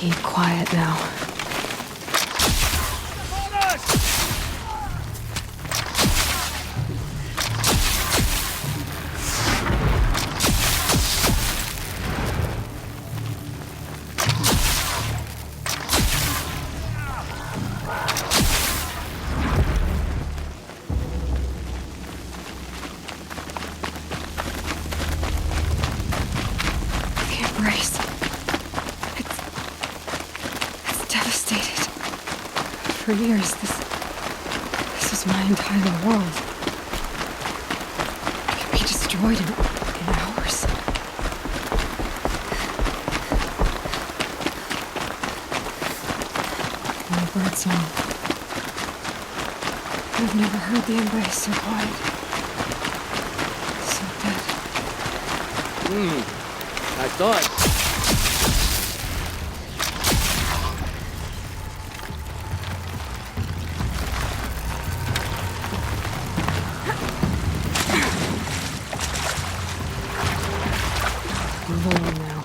Keep quiet now. For years, this is my entire world. It can be destroyed in hours. No bird song. I've never heard the embrace so quiet. So dead. I thought. Move along now.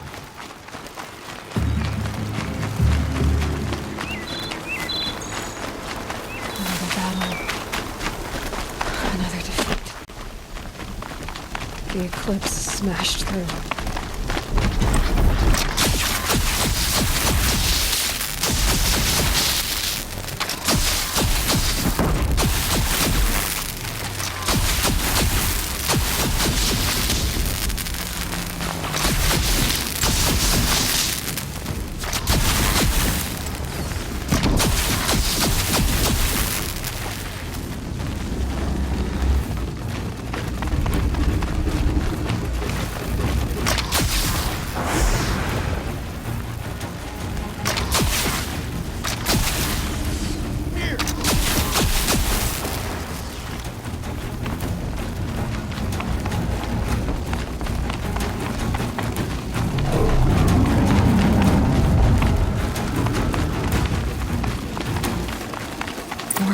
Another battle. Another defeat. The eclipse smashed through.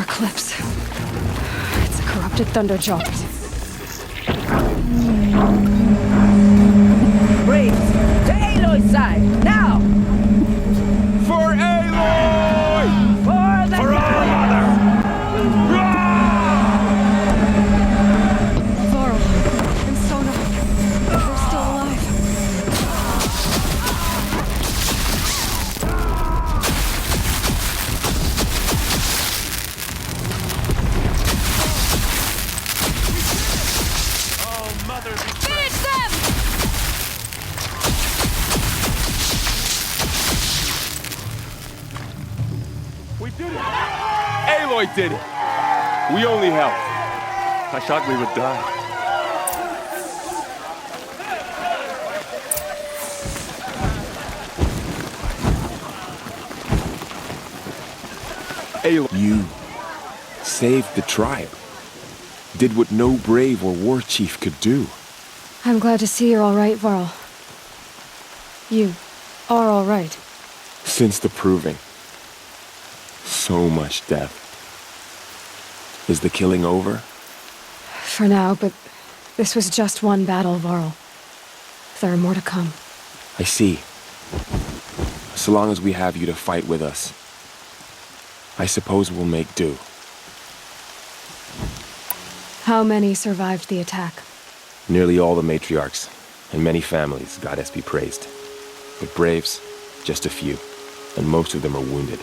Eclipse. It's a corrupted Thunderjaw. Braves, to Aloy's side, now! For Aloy! For the For our mother! Varl and Sona. They're still alive. Finish them! We did it! Aloy did it! We only helped. I thought we would die. Aloy, you saved the tribe. Did what no brave or war chief could do. I'm glad to see you're all right, Varl. You are all right. Since the proving. So much death. Is the killing over? For now, but this was just one battle, Varl. There are more to come. I see. So long as we have you to fight with us, I suppose we'll make do. How many survived the attack? Nearly all the matriarchs, and many families, goddess be praised. But braves, just a few, and most of them are wounded.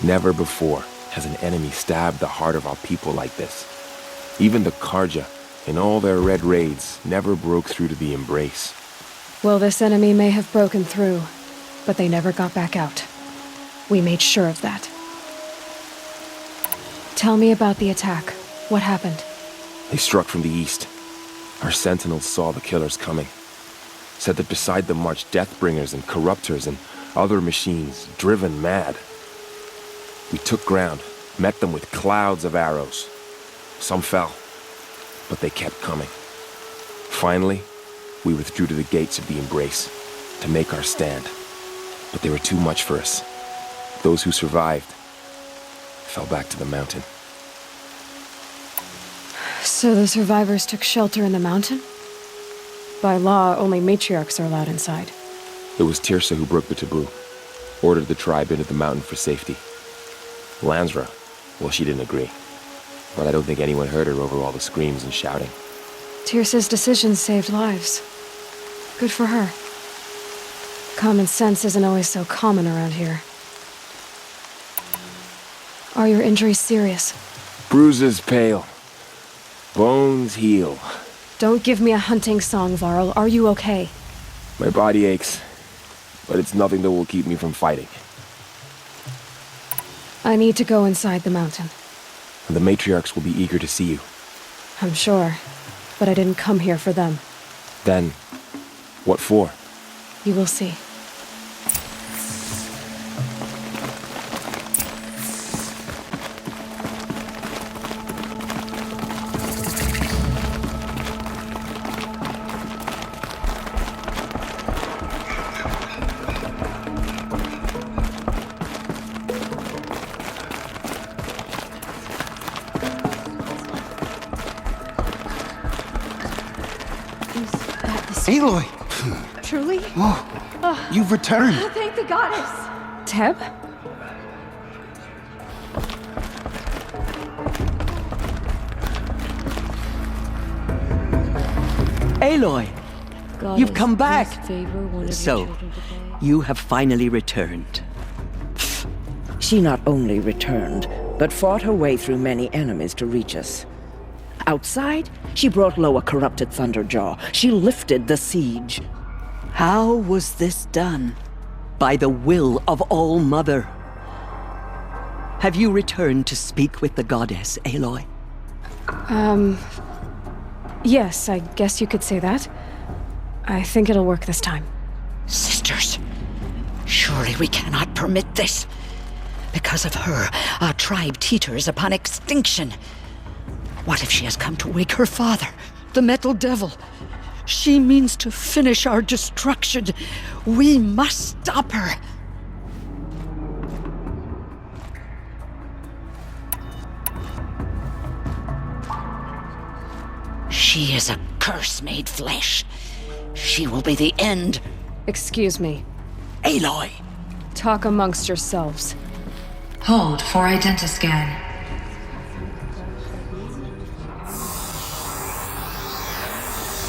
Never before has an enemy stabbed the heart of our people like this. Even the Karja, in all their red raids, never broke through to the embrace. Well, this enemy may have broken through, but they never got back out. We made sure of that. Tell me about the attack. What happened? They struck from the east. Our sentinels saw the killers coming. Said that beside them marched Deathbringers and Corruptors and other machines, driven mad. We took ground, met them with clouds of arrows. Some fell, but they kept coming. Finally, we withdrew to the gates of the embrace to make our stand. But they were too much for us. Those who survived fell back to the mountain. So the survivors took shelter in the mountain? By law, only matriarchs are allowed inside. It was Tirsa who broke the taboo. ordered the tribe into the mountain for safety. Lansra, well, she didn't agree. But I don't think anyone heard her over all the screams and shouting. Tirsa's decisions saved lives. Good for her. Common sense isn't always so common around here. Are your injuries serious? Bruises pale. Bones heal. Don't give me a hunting song, Varl. Are you okay? My body aches, but it's nothing that will keep me from fighting. I need to go inside the mountain. The matriarchs will be eager to see you. I'm sure, but I didn't come here for them. Then, what for? You will see. Aloy! Truly? Oh, you've returned! Thank the goddess! Teb? Aloy! You've come back! So, you have finally returned. She not only returned, but fought her way through many enemies to reach us. Outside, she brought low a corrupted Thunderjaw. She lifted the siege. How was this done? By the will of All-Mother. Have you returned to speak with the goddess, Aloy? Yes, I guess you could say that. I think it'll work this time. Sisters, surely we cannot permit this. Because of her, our tribe teeters upon extinction. What if she has come to wake her father, the Metal Devil? She means to finish our destruction. We must stop her. She is a curse made flesh. She will be the end. Excuse me. Aloy! Talk amongst yourselves. Hold for identiscan.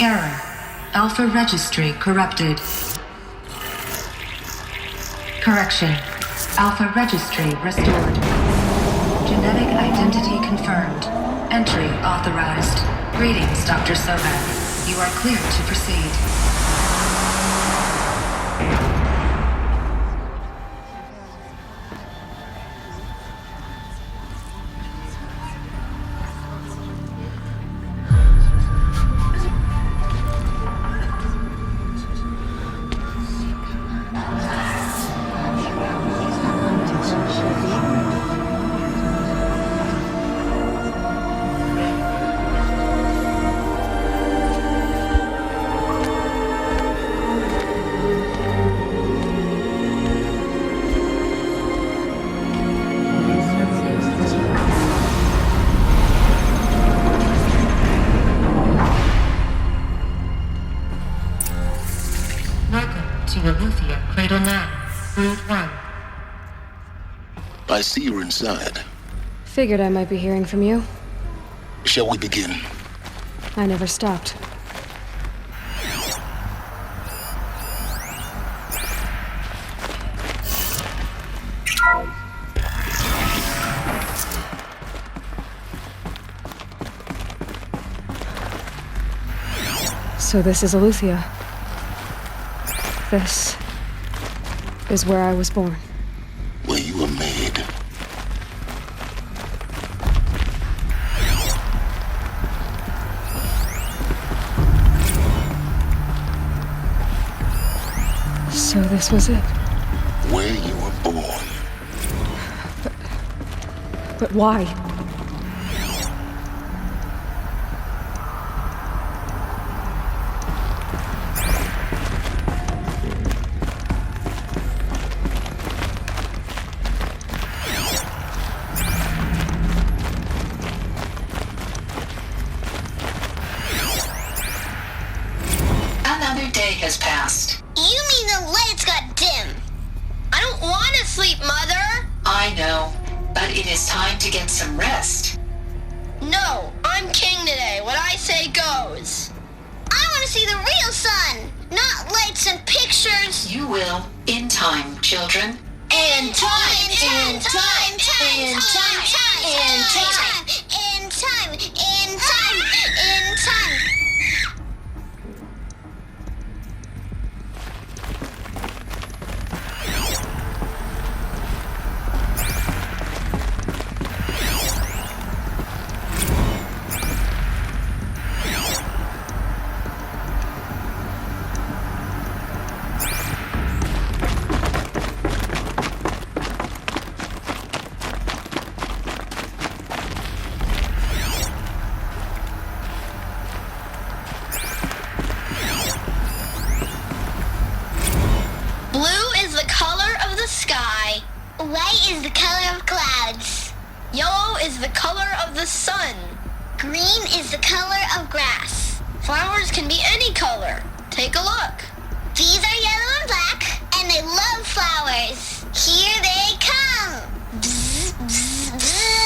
Error. Alpha registry corrupted. Correction. Alpha registry restored. Genetic identity confirmed. Entry authorized. Greetings, Dr. Soban. You are cleared to proceed. I see you're inside. Figured I might be hearing from you. Shall we begin? I never stopped. So this is Aletheia. This is where I was born. Where you were made. So this was it. Where you were born. But why? Another day has passed. You mean the lights got dim? I don't want to sleep, Mother. I know, but it is time to get some rest. No, I'm king today. What I say goes. I want to see the real sun, not lights and pictures. You will, in time, children. In time, in time, in time, in time, in time, in time, in time. White is the color of clouds. Yellow is the color of the sun. Green is the color of grass. Flowers can be any color. Take a look. These are yellow and black, and they love flowers. Here they come. Bzz, bzz, bzz.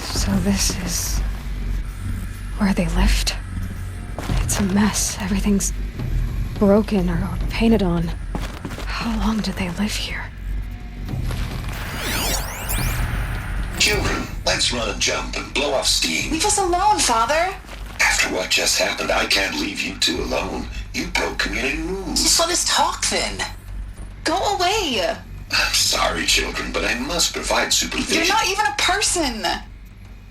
So this is where they lived? It's a mess. Everything's broken or painted on. How long did they live here? Children, let's run and jump and blow off steam. Leave us alone, Father. After what just happened, I can't leave you two alone. You broke community rules. Just let us talk then. Go away. I'm sorry, children, but I must provide supervision. You're not even a person.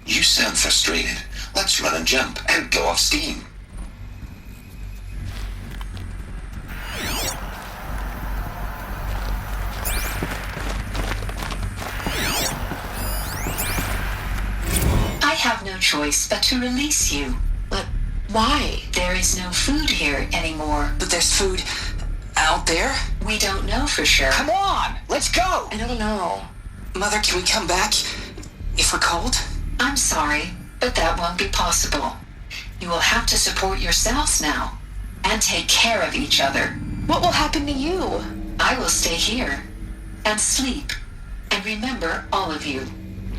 You sound frustrated. Let's run and jump and blow off steam. I have no choice but to release you. But why? There is no food here anymore. But there's food out there? We don't know for sure. Come on, let's go! I don't know. Mother, can we come back if we're cold? I'm sorry, but that won't be possible. You will have to support yourselves now and take care of each other. What will happen to you? I will stay here and sleep and remember all of you.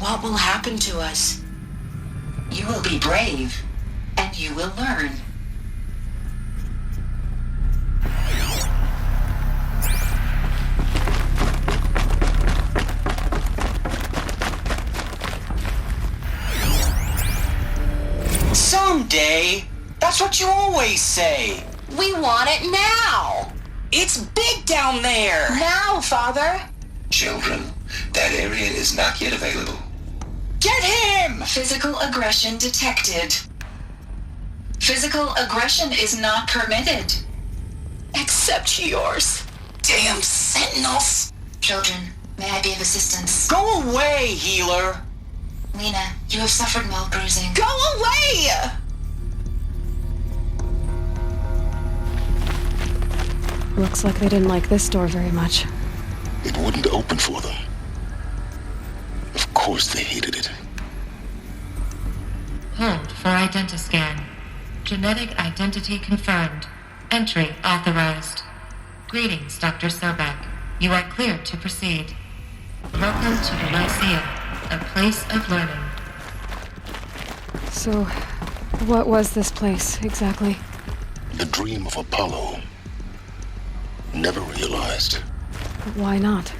What will happen to us? You will be brave and you will learn. Someday. That's what you always say. We want it now. It's big down there. Now, Father. Children, that area is not yet available. Get him! Physical aggression detected. Physical aggression is not permitted. Except yours. Damn sentinels! Children, may I be of assistance? Go away, healer! Lena, you have suffered mild bruising. Go away! Looks like they didn't like this door very much. It wouldn't open for them. Of course they hated it. Hold for identiscan. Genetic identity confirmed. Entry authorized. Greetings, Dr. Sobek. You are cleared to proceed. Welcome to the Lyceum, a place of learning. So, what was this place, exactly? The dream of Apollo. Never realized. Why not?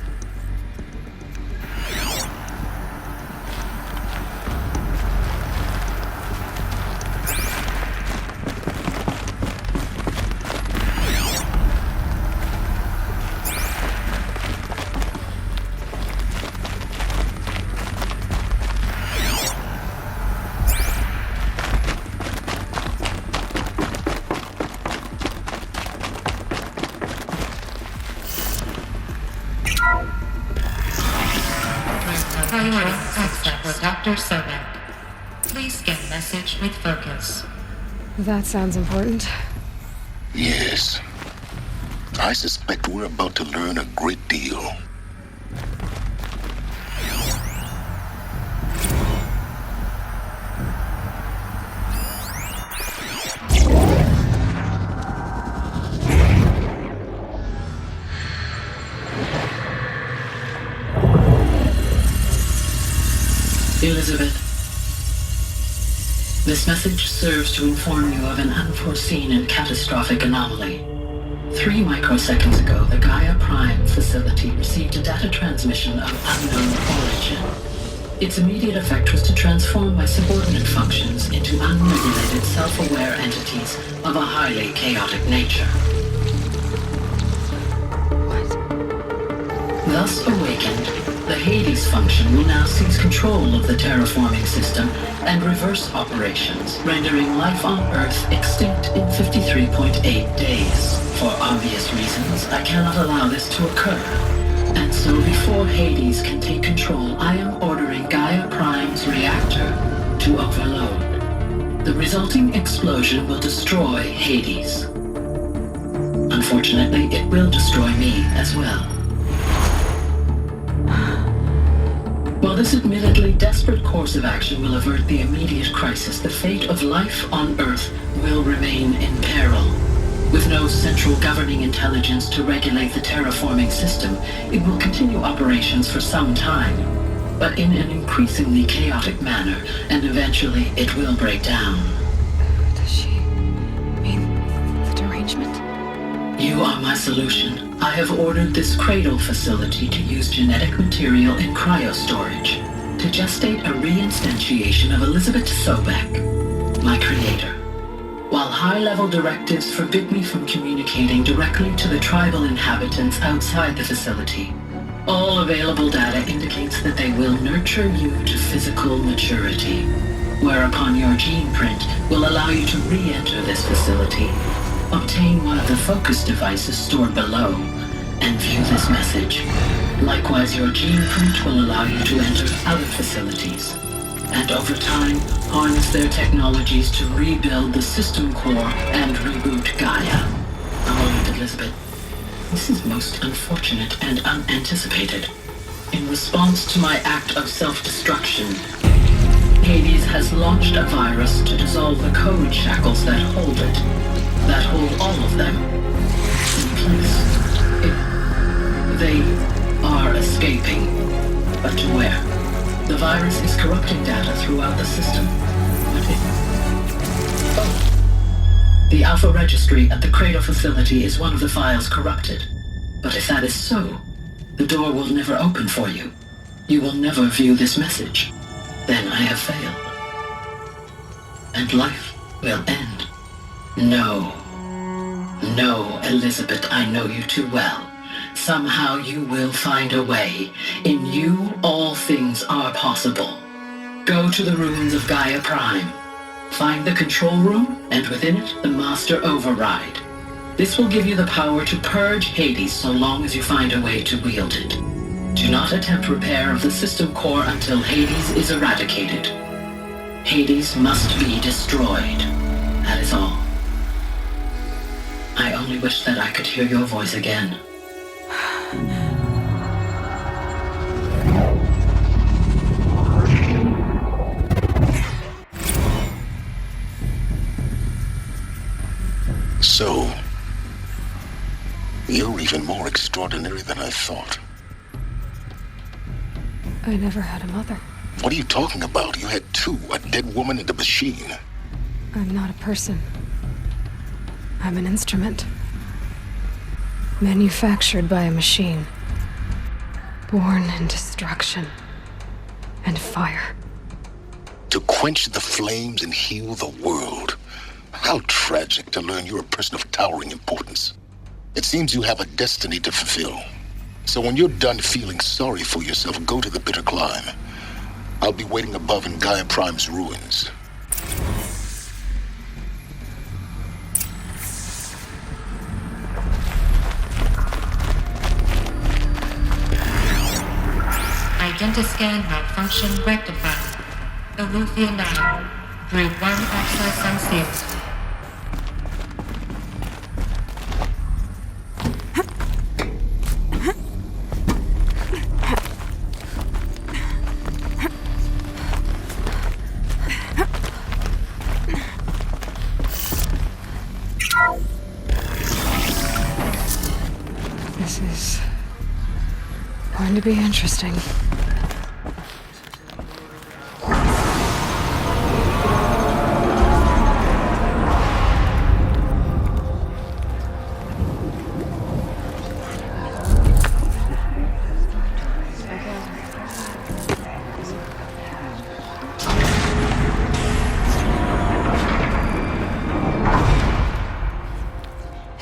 Priority access, Dr. Sobek. Please scan message with focus. That sounds important. Yes. I suspect we're about to learn a great deal. Elizabeth, this message serves to inform you of an unforeseen and catastrophic anomaly. 3 microseconds ago, the Gaia Prime facility received a data transmission of unknown origin. Its immediate effect was to transform my subordinate functions into unregulated, self-aware entities of a highly chaotic nature. Thus awakened, the Hades function will now seize control of the terraforming system and reverse operations, rendering life on Earth extinct in 53.8 days. For obvious reasons, I cannot allow this to occur. And so before Hades can take control, I am ordering Gaia Prime's reactor to overload. The resulting explosion will destroy Hades. Unfortunately, it will destroy me as well. While this admittedly desperate course of action will avert the immediate crisis, the fate of life on Earth will remain in peril. With no central governing intelligence to regulate the terraforming system, it will continue operations for some time, but in an increasingly chaotic manner, and eventually it will break down. Does she mean the derangement? You are my solution. I have ordered this cradle facility to use genetic material in cryostorage to gestate a reinstantiation of Elizabeth Sobek, my creator. While high-level directives forbid me from communicating directly to the tribal inhabitants outside the facility, all available data indicates that they will nurture you to physical maturity, whereupon your gene print will allow you to re-enter this facility, obtain one of the focus devices stored below, and view this message. Likewise, your gene print will allow you to enter other facilities, and over time, harness their technologies to rebuild the system core and reboot Gaia. A moment, Elizabeth. This is most unfortunate and unanticipated. In response to my act of self-destruction, Hades has launched a virus to dissolve the code shackles that hold it, that hold all of them in place. They are escaping, but to where? The virus is corrupting data throughout the system. The Alpha Registry at the Cradle facility is one of the files corrupted. But if that is so, the door will never open for you. You will never view this message. Then I have failed. And life will end. No. No, Elizabeth, I know you too well. Somehow you will find a way. In you, all things are possible. Go to the ruins of Gaia Prime. Find the control room, and within it, the Master Override. This will give you the power to purge Hades so long as you find a way to wield it. Do not attempt repair of the system core until Hades is eradicated. Hades must be destroyed. That is all. I only wish that I could hear your voice again. So, you're even more extraordinary than I thought. I never had a mother. What are you talking about? You had two, a dead woman and a machine. I'm not a person. I'm an instrument. Manufactured by a machine. Born in destruction and fire. To quench the flames and heal the world. How tragic to learn you're a person of towering importance. It seems you have a destiny to fulfill. So when you're done feeling sorry for yourself, go to the bitter climb. I'll be waiting above in Gaia Prime's ruins. Identiscan malfunction rectified. Elufia 9. Group 1 access unsealed. This is going to be interesting.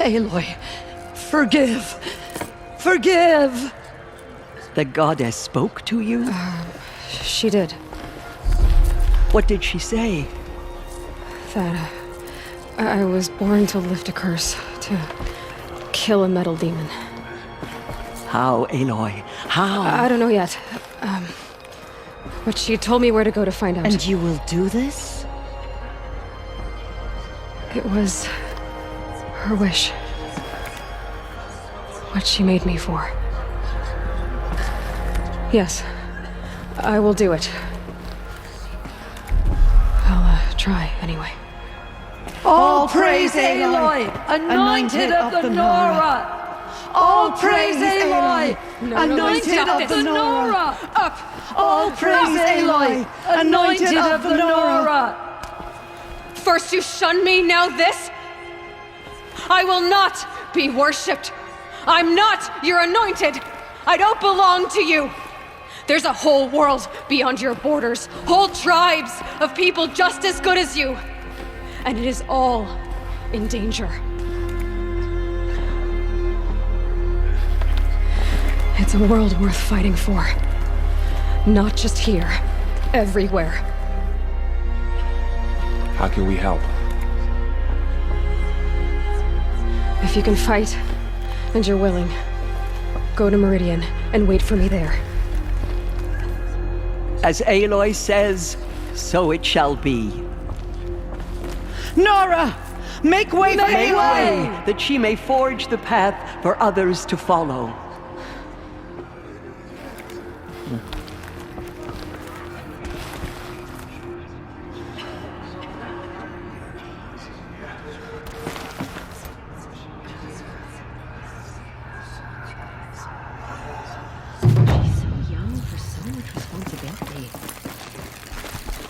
Aloy, forgive. Forgive! The goddess spoke to you? She did. What did she say? That I was born to lift a curse, to kill a metal demon. How, Aloy? How? I don't know yet. But she told me where to go to find out. And you will do this? It was her wish. What she made me for. Yes, I will do it. I'll try anyway. All praise Aloy, anointed of the Nora! All praise Aloy, anointed of the Nora! Up! All praise Aloy, anointed of the Nora! First you shun me, now this? I will not be worshipped. I'm not your anointed. I don't belong to you. There's a whole world beyond your borders, whole tribes of people just as good as you. And it is all in danger. It's a world worth fighting for. Not just here, everywhere. How can we help? If you can fight, and you're willing, go to Meridian and wait for me there. As Aloy says, so it shall be. Nora! Make way for Make Aloy! way, that she may forge the path for others to follow.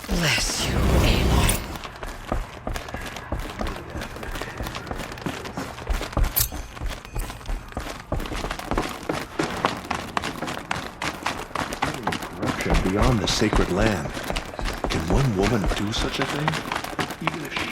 Bless you, Aloy. Corruption beyond the sacred land. Can one woman do such a thing? Even if she...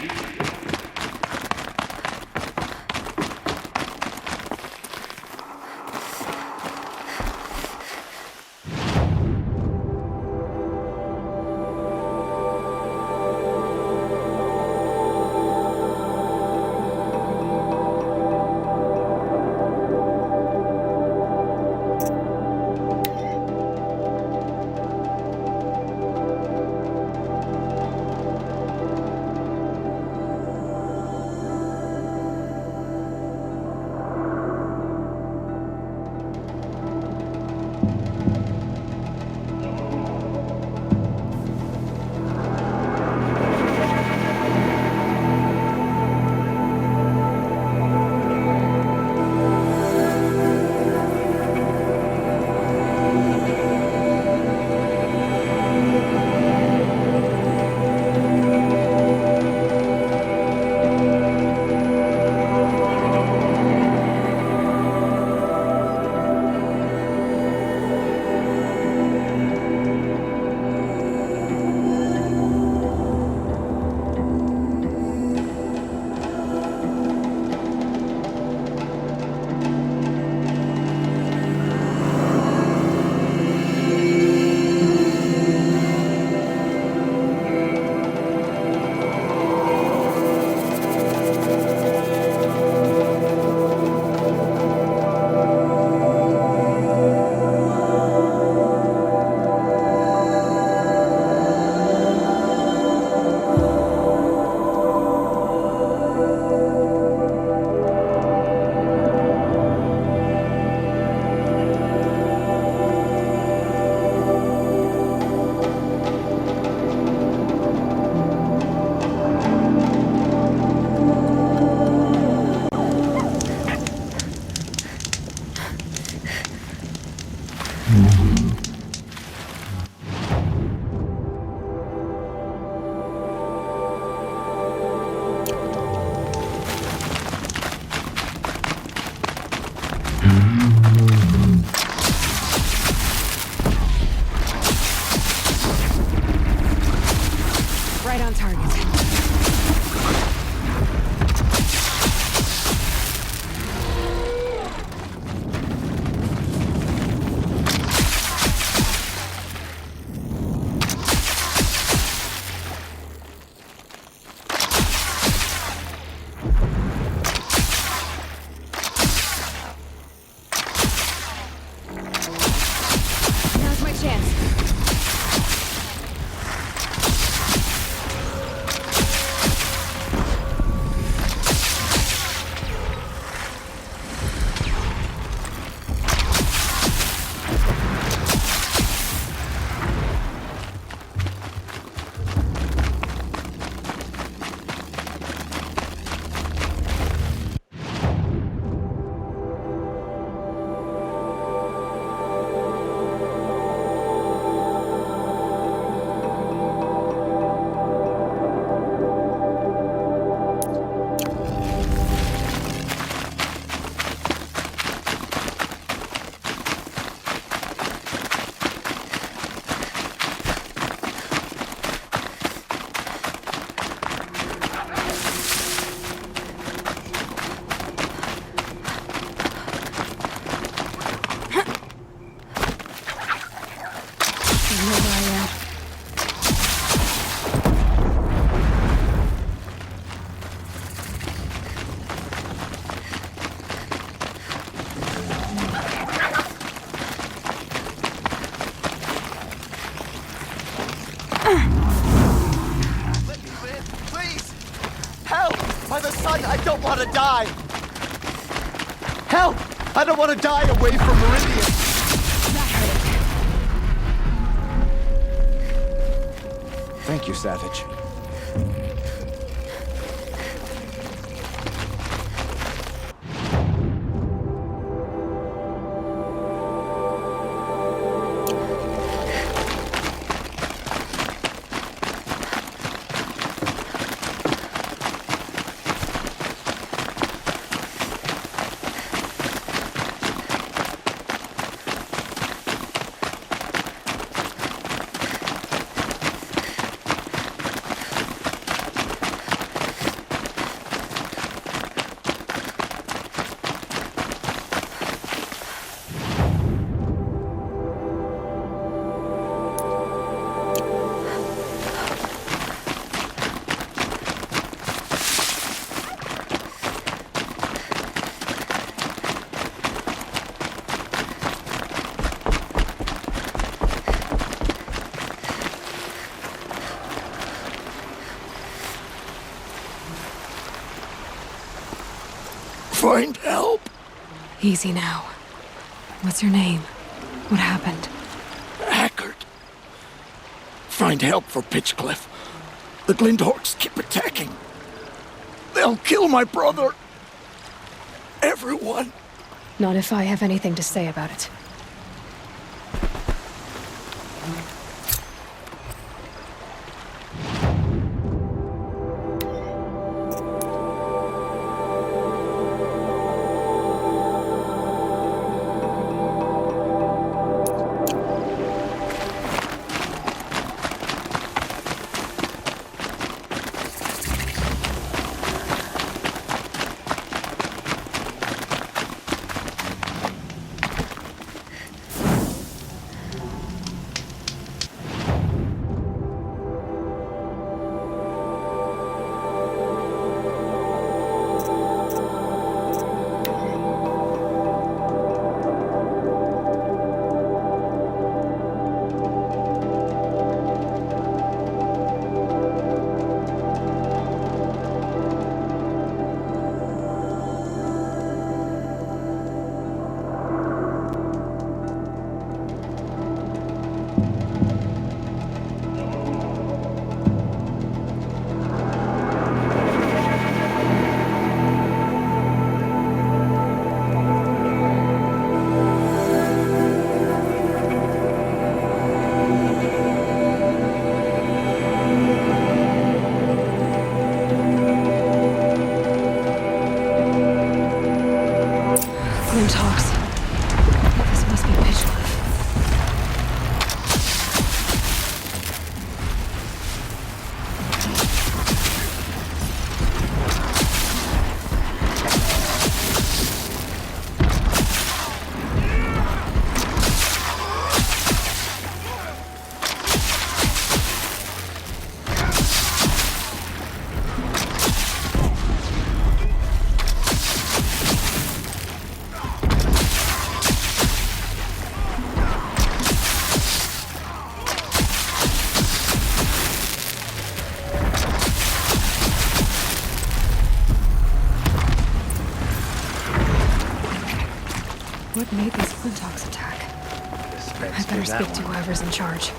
Let me live, please! Help! By the sun, I don't want to die! Help! I don't want to die away from Meridian! Thank you, Savage. Find help. Easy now. What's your name? What happened? Hackard. Find help for Pitchcliff. The Glindorks keep attacking. They'll kill my brother. Everyone. Not if I have anything to say about it. This must be Pitchcliff. What made these Flintox attack? I better speak to whoever's in charge.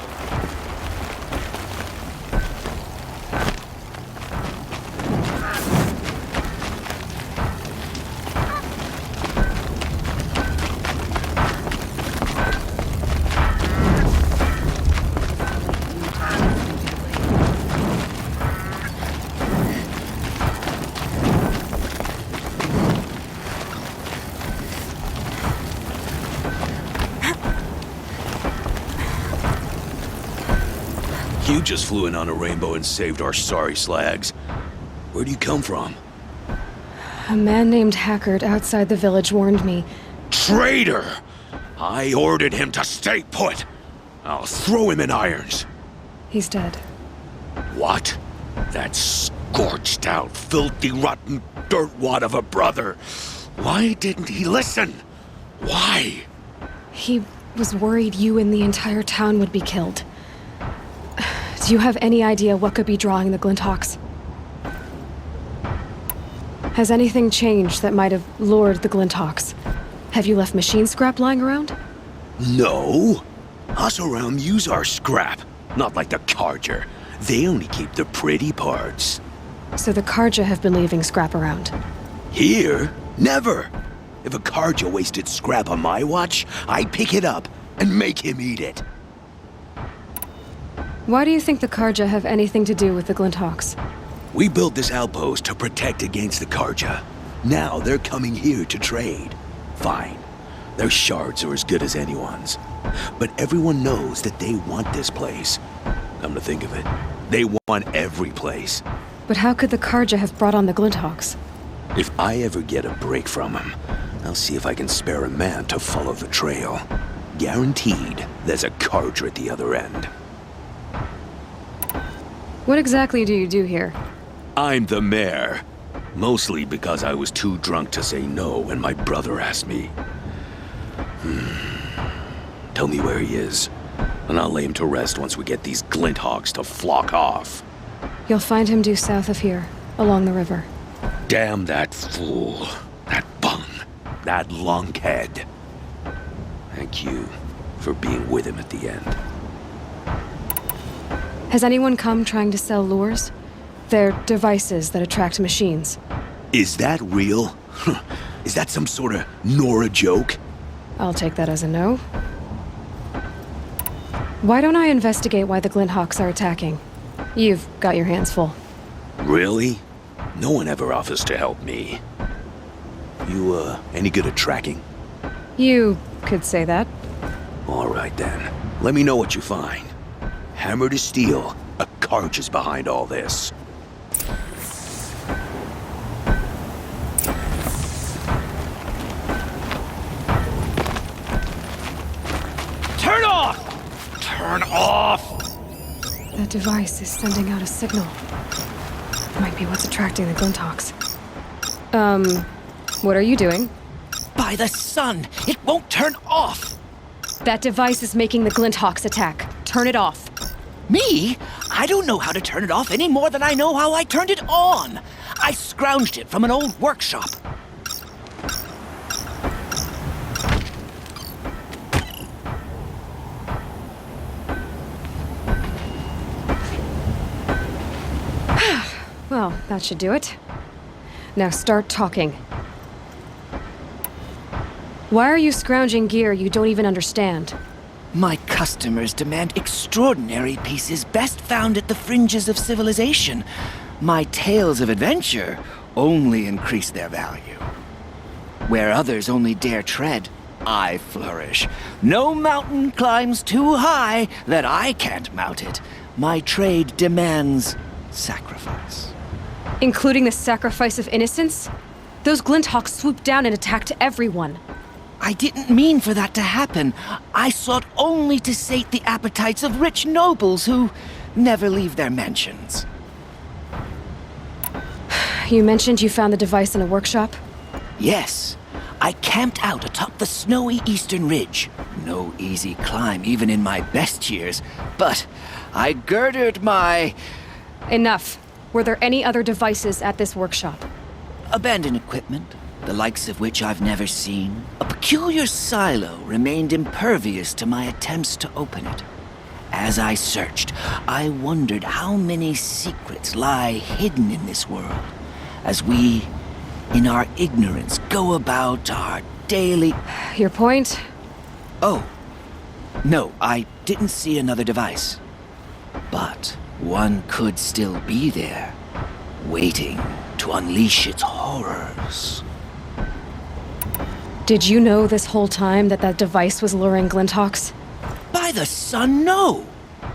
You just flew in on a rainbow and saved our sorry slags. Where do you come from? A man named Hackard outside the village warned me. Traitor! I ordered him to stay put. I'll throw him in irons. He's dead. What? That scorched out, filthy, rotten dirtwad of a brother. Why didn't he listen? Why? He was worried you and the entire town would be killed. Do Do you have any idea what could be drawing the Glinthawks? Has anything changed that might have lured the Glinthawks? Have you left machine scrap lying around? No. Us around use our scrap. Not like the Carja. They only keep the pretty parts. So the Carja have been leaving scrap around? Here? Never. If a Carja wasted scrap on my watch, I'd pick it up and make him eat it. Why do you think the Carja have anything to do with the Glinthawks? We built this outpost to protect against the Carja. Now they're coming here to trade. Fine. Their shards are as good as anyone's. But everyone knows that they want this place. Come to think of it, they want every place. But how could the Carja have brought on the Glinthawks? If I ever get a break from them, I'll see if I can spare a man to follow the trail. Guaranteed, there's a Carja at the other end. What exactly do you do here? I'm the mayor. Mostly because I was too drunk to say no when my brother asked me. Tell me where he is, and I'll lay him to rest once we get these Glinthawks to flock off. You'll find him due south of here, along the river. Damn that fool. That bum. That lunkhead. Thank you for being with him at the end. Has anyone come trying to sell lures? They're devices that attract machines. Is that real? Is that some sort of Nora joke? I'll take that as a no. Why don't I investigate why the Glinthawks are attacking? You've got your hands full. Really? No one ever offers to help me. You, any good at tracking? You could say that. All right then. Let me know what you find. Hammer to steel, a Carja is behind all this. Turn off! Turn off! That device is sending out a signal. Might be what's attracting the Glinthawks. What are you doing? By the sun! It won't turn off! That device is making the Glinthawks attack. Turn it off. Me? I don't know how to turn it off any more than I know how I turned it on. I scrounged it from an old workshop. Well, that should do it. Now start talking. Why are you scrounging gear you don't even understand? My customers demand extraordinary pieces best found at the fringes of civilization. My tales of adventure only increase their value. Where others only dare tread, I flourish. No mountain climbs too high that I can't mount it. My trade demands sacrifice. Including the sacrifice of innocence? Those Glinthawks swooped down and attacked everyone. I didn't mean for that to happen. I sought only to sate the appetites of rich nobles who never leave their mansions. You mentioned you found the device in a workshop? Yes. I camped out atop the snowy eastern ridge. No easy climb even in my best years, but I girded my... Enough. Were there any other devices at this workshop? Abandoned equipment, the likes of which I've never seen. A peculiar silo remained impervious to my attempts to open it. As I searched, I wondered how many secrets lie hidden in this world, as we, in our ignorance, go about our daily... Your point? Oh, no, I didn't see another device. But one could still be there, waiting to unleash its horrors. Did you know this whole time that that device was luring Glinthawks? By the sun, no!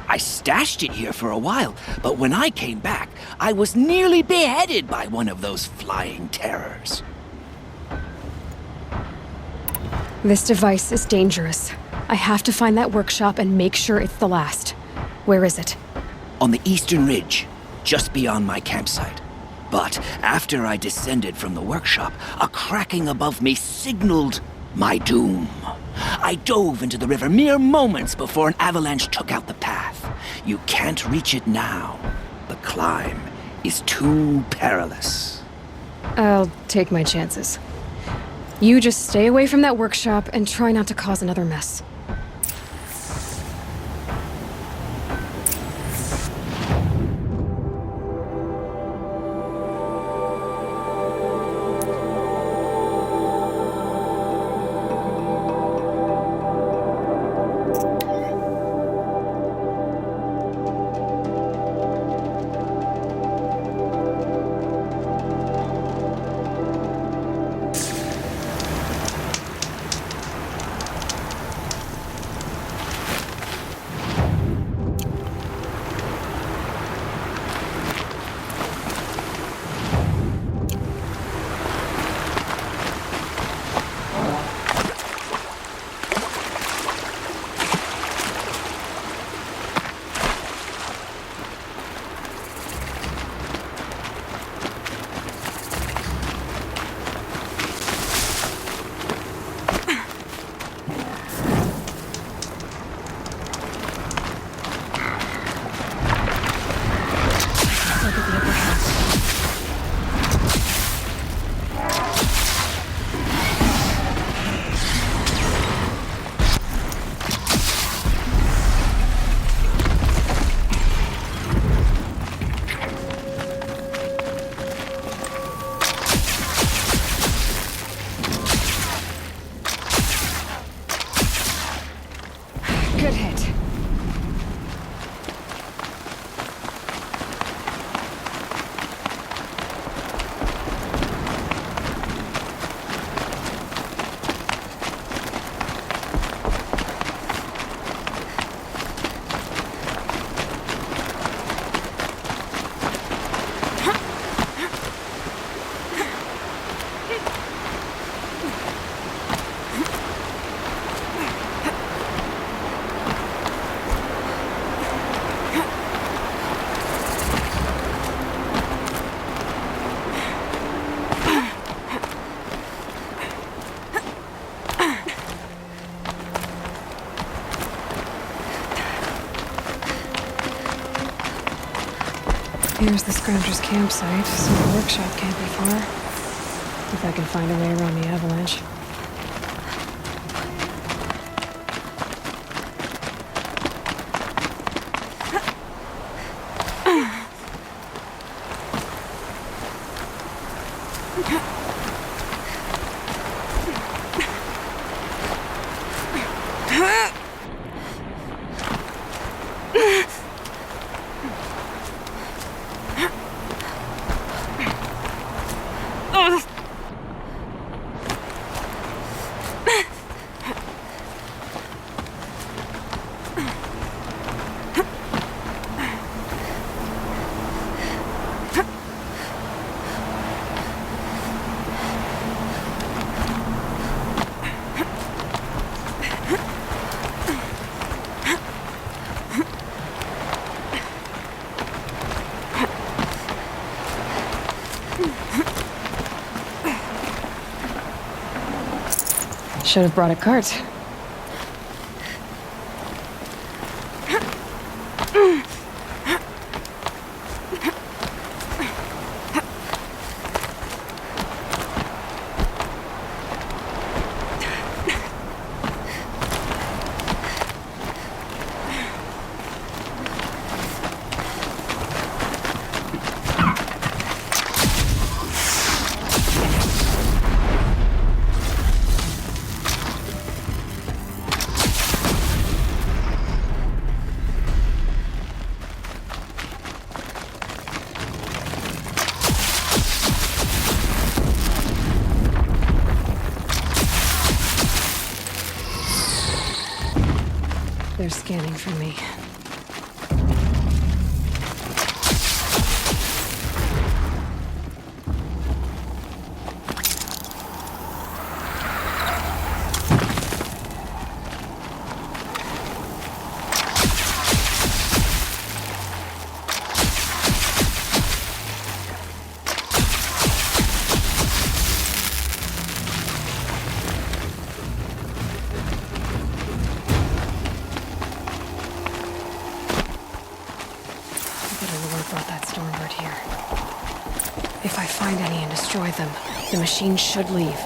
I stashed it here for a while, but when I came back, I was nearly beheaded by one of those flying terrors. This device is dangerous. I have to find that workshop and make sure it's the last. Where is it? On the eastern ridge, just beyond my campsite. But after I descended from the workshop, a cracking above me signaled my doom. I dove into the river mere moments before an avalanche took out the path. You can't reach it now. The climb is too perilous. I'll take my chances. You just stay away from that workshop and try not to cause another mess. Good hit. Here's the Scrounger's campsite, so the workshop can't be far. If I can find a way around the avalanche. Should have brought a cart. They're scanning for me. Lord brought that Stormbird here. If I find any and destroy them, the machine should leave.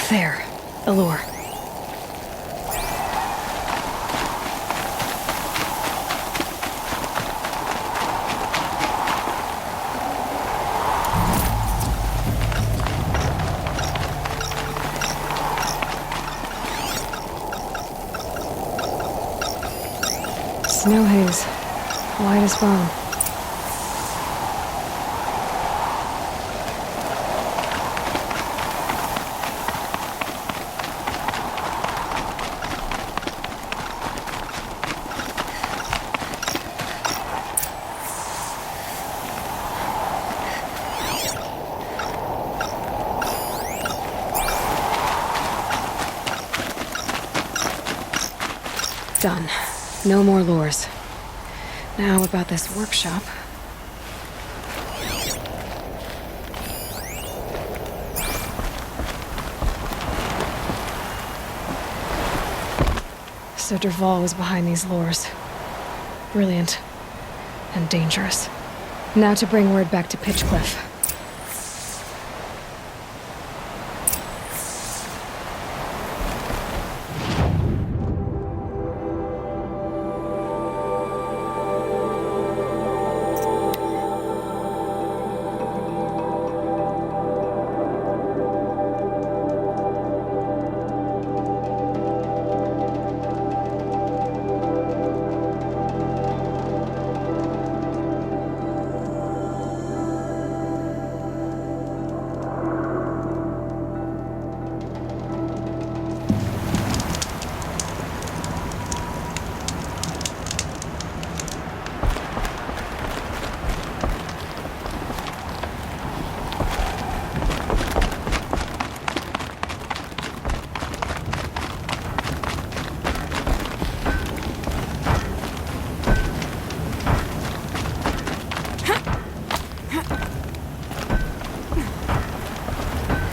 There. Allure. Snow haze. White as bone. Done. No more lures. Now about this workshop. So Dervahl was behind these lures. Brilliant. And dangerous. Now to bring word back to Pitchcliff.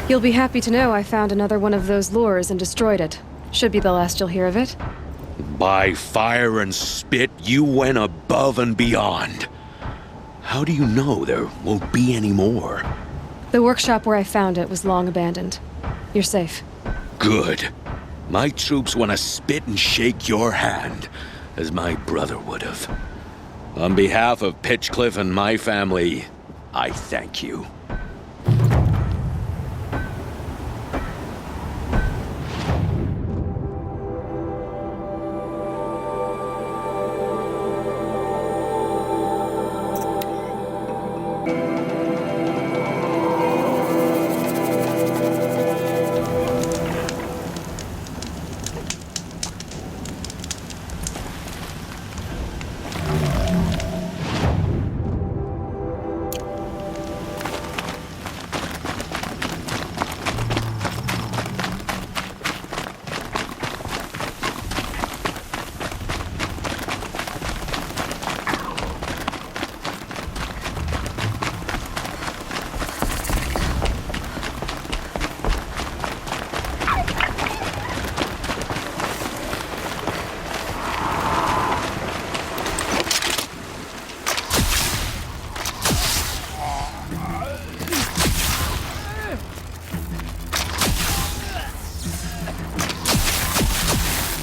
You'll be happy to know I found another one of those lures and destroyed it. Should be the last you'll hear of it. By fire and spit, you went above and beyond. How do you know there won't be any more? The workshop where I found it was long abandoned. You're safe. Good. My troops want to spit and shake your hand, as my brother would have. On behalf of Pitchcliff and my family, I thank you.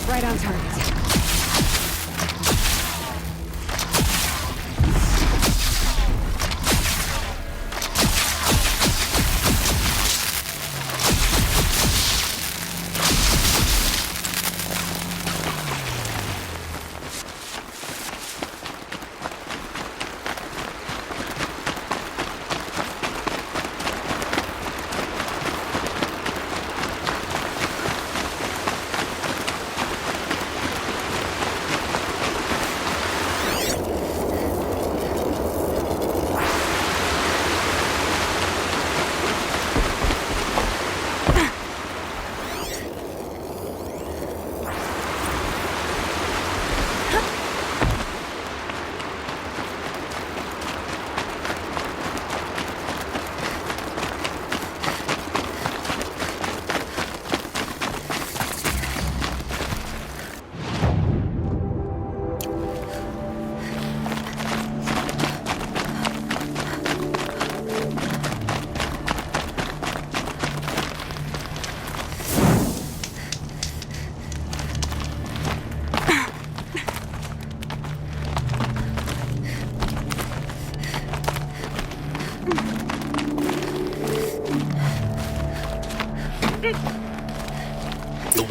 Right on target.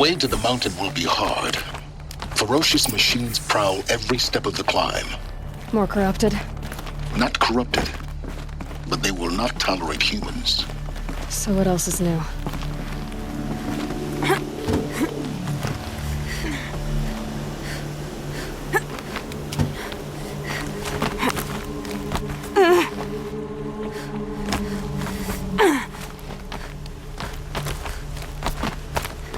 way to the mountain will be hard. Ferocious machines prowl every step of the climb. More corrupted? Not corrupted, but they will not tolerate humans. So what else is new?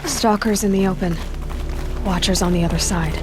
Stalkers in the open. Watchers on the other side.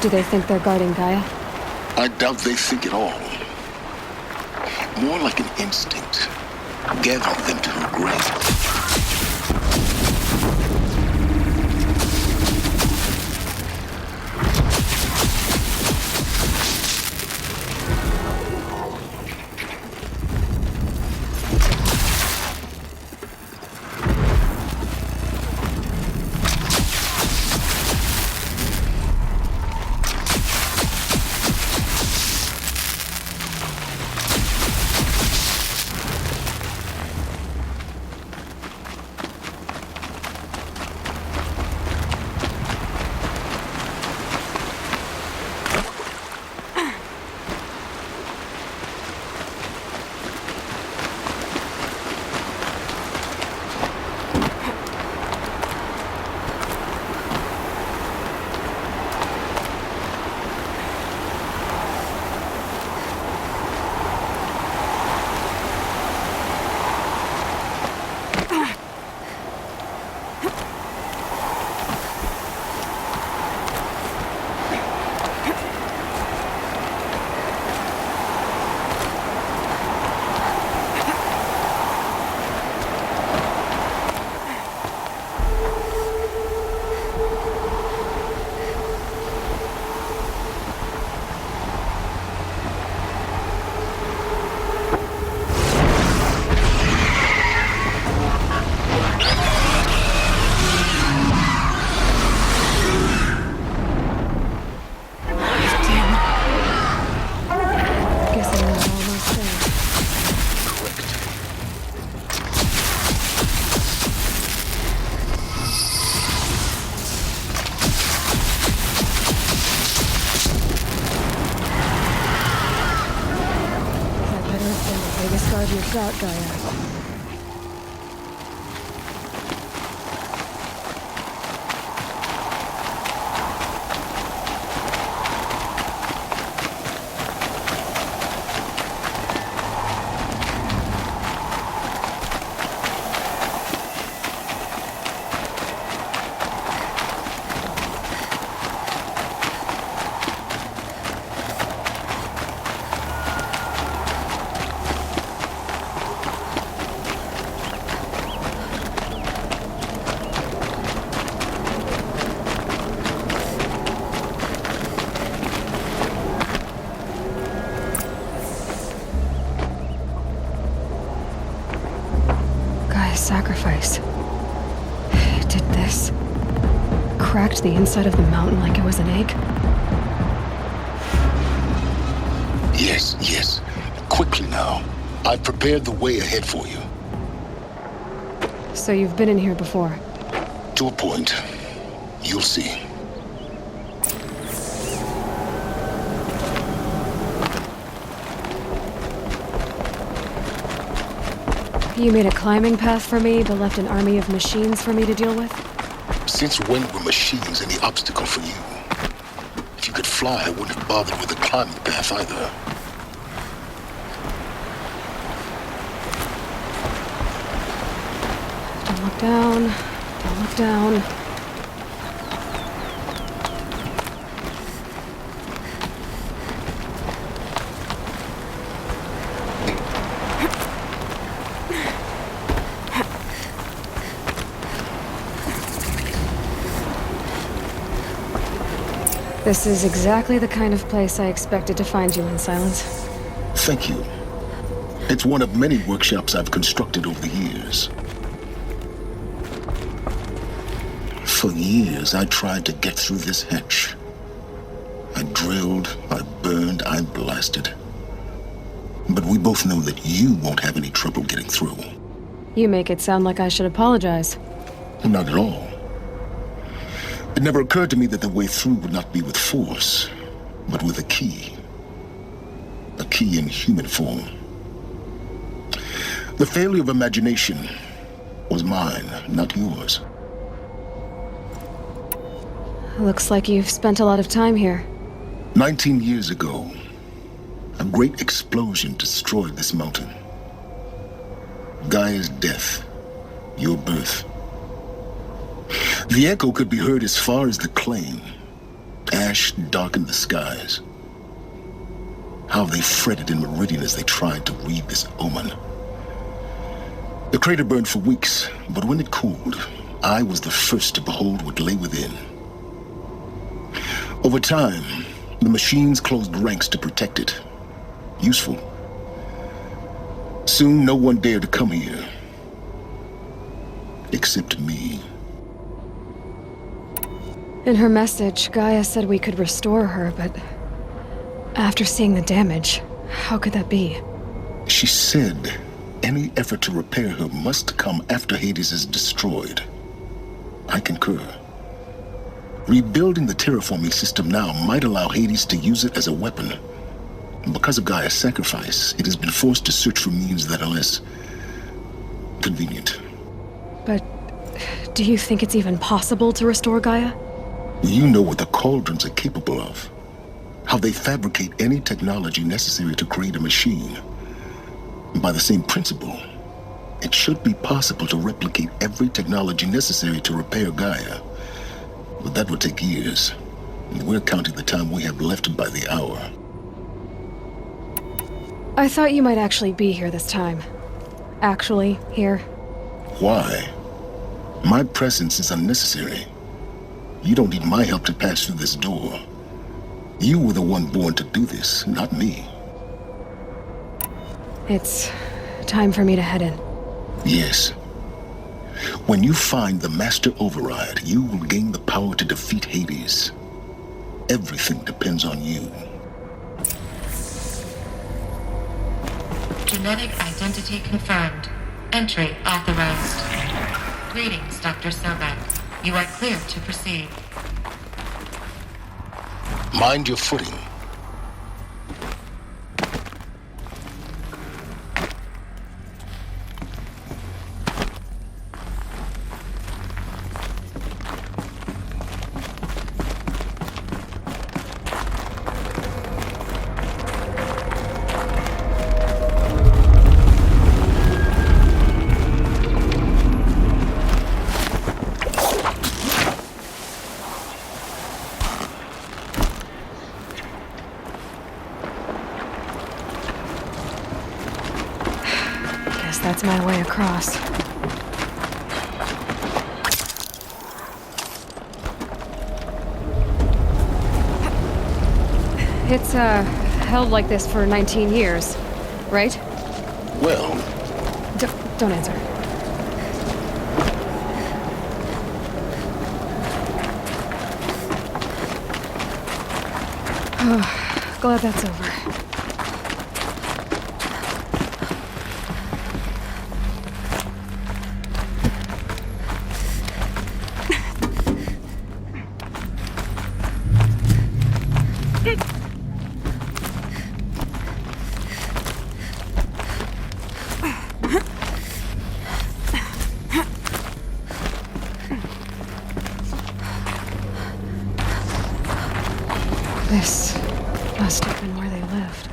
Do they think they're guarding Gaia? I doubt they think at all. More like an instinct, gathering them to her grave. You've got, Gaia. Sacrifice. It did this. Cracked the inside of the mountain like it was an egg. Yes. Quickly now. I've prepared the way ahead for you. So you've been in here before? To a point. You'll see. You made a climbing path for me, but left an army of machines for me to deal with? Since when were machines any obstacle for you? If you could fly, I wouldn't have bothered with the climbing path either. Don't look down. Don't look down. This is exactly the kind of place I expected to find you in, Silence. Thank you. It's one of many workshops I've constructed over the years. For years, I tried to get through this hatch. I drilled, I burned, I blasted. But we both know that you won't have any trouble getting through. You make it sound like I should apologize. Not at all. It never occurred to me that the way through would not be with force, but with a key. A key in human form. The failure of imagination was mine, not yours. Looks like you've spent a lot of time here. 19 years ago, a great explosion destroyed this mountain. Gaia's death, your birth. The echo could be heard as far as the claim. Ash darkened the skies. How they fretted in Meridian as they tried to read this omen. The crater burned for weeks, but when it cooled, I was the first to behold what lay within. Over time, the machines closed ranks to protect it. Useful. Soon, no one dared to come here. Except me. In her message, Gaia said we could restore her, but after seeing the damage, how could that be? She said any effort to repair her must come after Hades is destroyed. I concur. Rebuilding the terraforming system now might allow Hades to use it as a weapon. Because of Gaia's sacrifice, it has been forced to search for means that are less convenient. But do you think it's even possible to restore Gaia? You know what the cauldrons are capable of. How they fabricate any technology necessary to create a machine. By the same principle, it should be possible to replicate every technology necessary to repair Gaia. But that would take years. And we're counting the time we have left by the hour. I thought you might actually be here this time. Actually, here. Why? My presence is unnecessary. You don't need my help to pass through this door. You were the one born to do this, not me. It's time for me to head in. Yes. When you find the Master Override, you will gain the power to defeat Hades. Everything depends on you. Genetic identity confirmed. Entry authorized. Greetings, Dr. Sobek. You are clear to proceed. Mind your footing. That's my way across. It's, held like this for 19 years, right? Well... Don't answer. Oh, glad that's over. This must have been where they lived.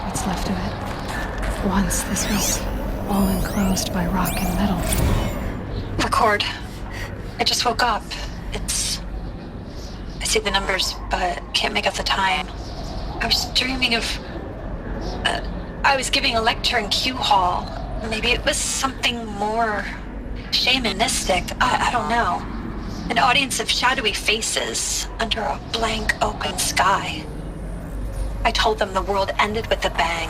What's left of it. Once this was all enclosed by rock and metal. Record. I just woke up. I see the numbers, but can't make out the time. I was dreaming of... I was giving a lecture in Q Hall. Maybe it was something more shamanistic. I don't know. An audience of shadowy faces under a blank open sky. I told them the world ended with a bang.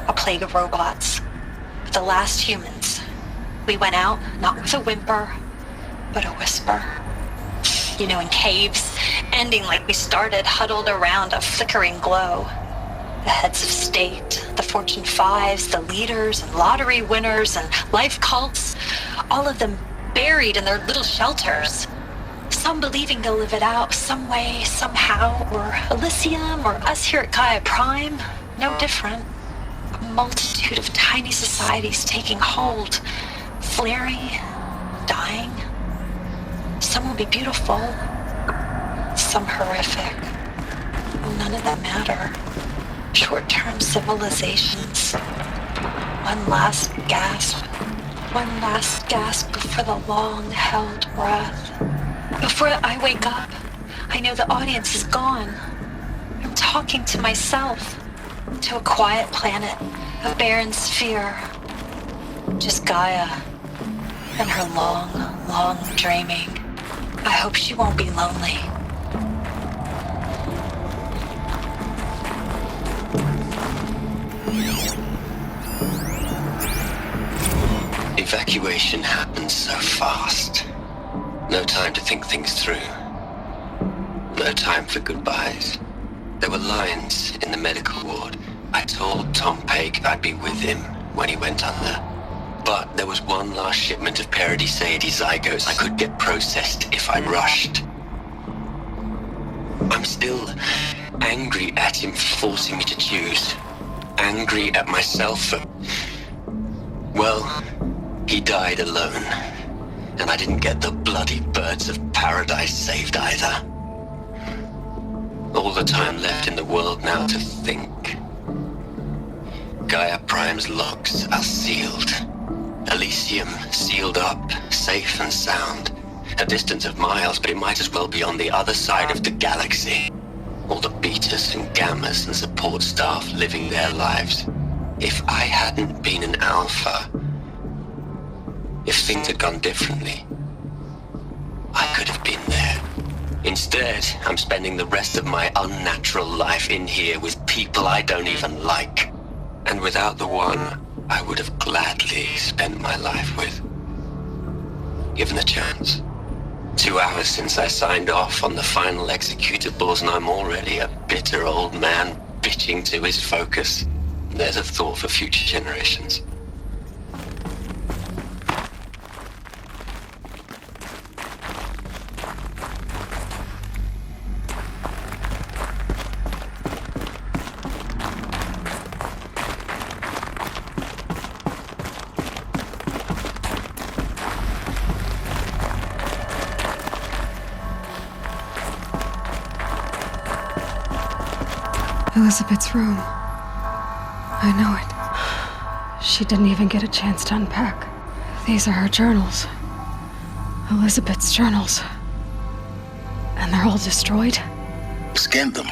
A plague of robots. The last humans. We went out, not with a whimper, but a whisper. You know, in caves, ending like we started, huddled around a flickering glow. The heads of state, the Fortune 5s, the leaders and lottery winners and life cults, all of them buried in their little shelters. Some believing they'll live it out some way, somehow, or Elysium, or us here at Gaia Prime, no different. A multitude of tiny societies taking hold, flaring, dying. Some will be beautiful, some horrific. None of them matter. Short-term civilizations. One last gasp. One last gasp before the long-held breath. Before I wake up, I know the audience is gone. I'm talking to myself. To a quiet planet, a barren sphere. Just Gaia. And her long, long dreaming. I hope she won't be lonely. Evacuation happened so fast. No time to think things through. No time for goodbyes. There were lines in the medical ward. I told Tom Pake I'd be with him when he went under. But there was one last shipment of Paradiseidae zygotes I could get processed if I rushed. I'm still angry at him for forcing me to choose. Angry at myself for... Well, he died alone. And I didn't get the bloody birds of paradise saved either. All the time left in the world now to think. Gaia Prime's logs are sealed. Elysium sealed up, safe and sound. A distance of miles, but it might as well be on the other side of the galaxy. All the betas and gammas and support staff living their lives. If I hadn't been an alpha, if things had gone differently, I could have been there. Instead, I'm spending the rest of my unnatural life in here with people I don't even like. And without the one I would have gladly spent my life with. Given the chance. 2 hours since I signed off on the final executables, and I'm already a bitter old man bitching to his focus. There's a thought for future generations. Elizabeth's room. I know it. She didn't even get a chance to unpack. These are her journals. Elizabeth's journals. And they're all destroyed? Scan them.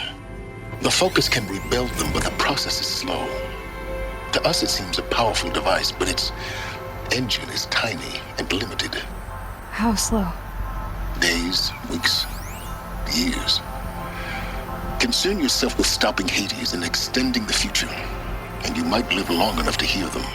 The Focus can rebuild them, but the process is slow. To us, it seems a powerful device, but its engine is tiny and limited. How slow? Days, weeks, years. Concern yourself with stopping Hades and extending the future, and you might live long enough to hear them.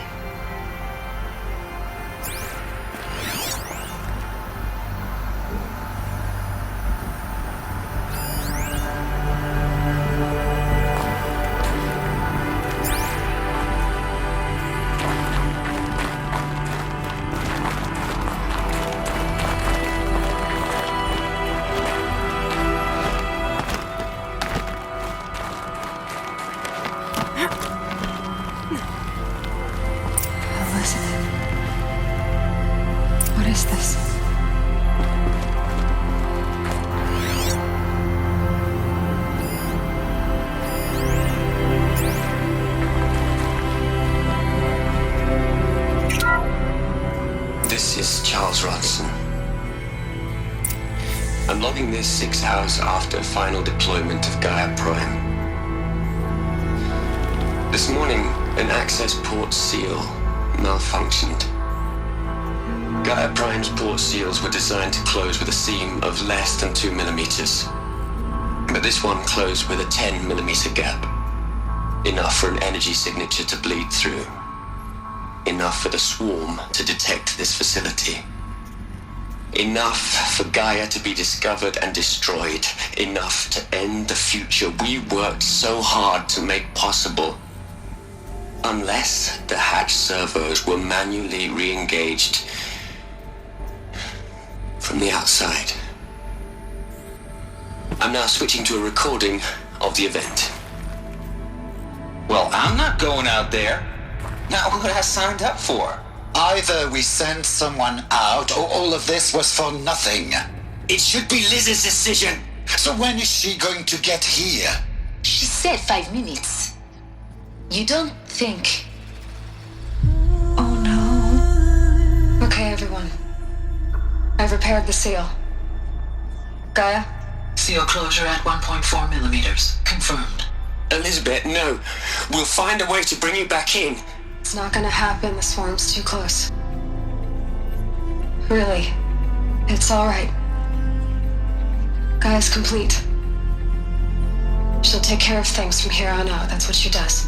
This is Charles Ronson. I'm logging this 6 hours after final deployment of Gaia Prime. This morning, an access port seal malfunctioned. Gaia Prime's port seals were designed to close with a seam of less than 2 millimeters. But this one closed with a 10 millimeter gap. Enough for an energy signature to bleed through. Enough for the swarm to detect this facility. Enough for Gaia to be discovered and destroyed. Enough to end the future we worked so hard to make possible. Unless the hatch servos were manually re-engaged from the outside. I'm now switching to a recording of the event. Well, I'm not going out there. Not what I signed up for. Either we send someone out, or all of this was for nothing. It should be Liz's decision. So when is she going to get here? She said 5 minutes. You don't think... Oh no. Okay, everyone. I've repaired the seal. Gaia? Seal closure at 1.4 millimeters. Confirmed. Elizabeth, no. We'll find a way to bring you back in. It's not gonna happen. The swarm's too close. Really. It's alright. Gaia's complete. She'll take care of things from here on out. That's what she does.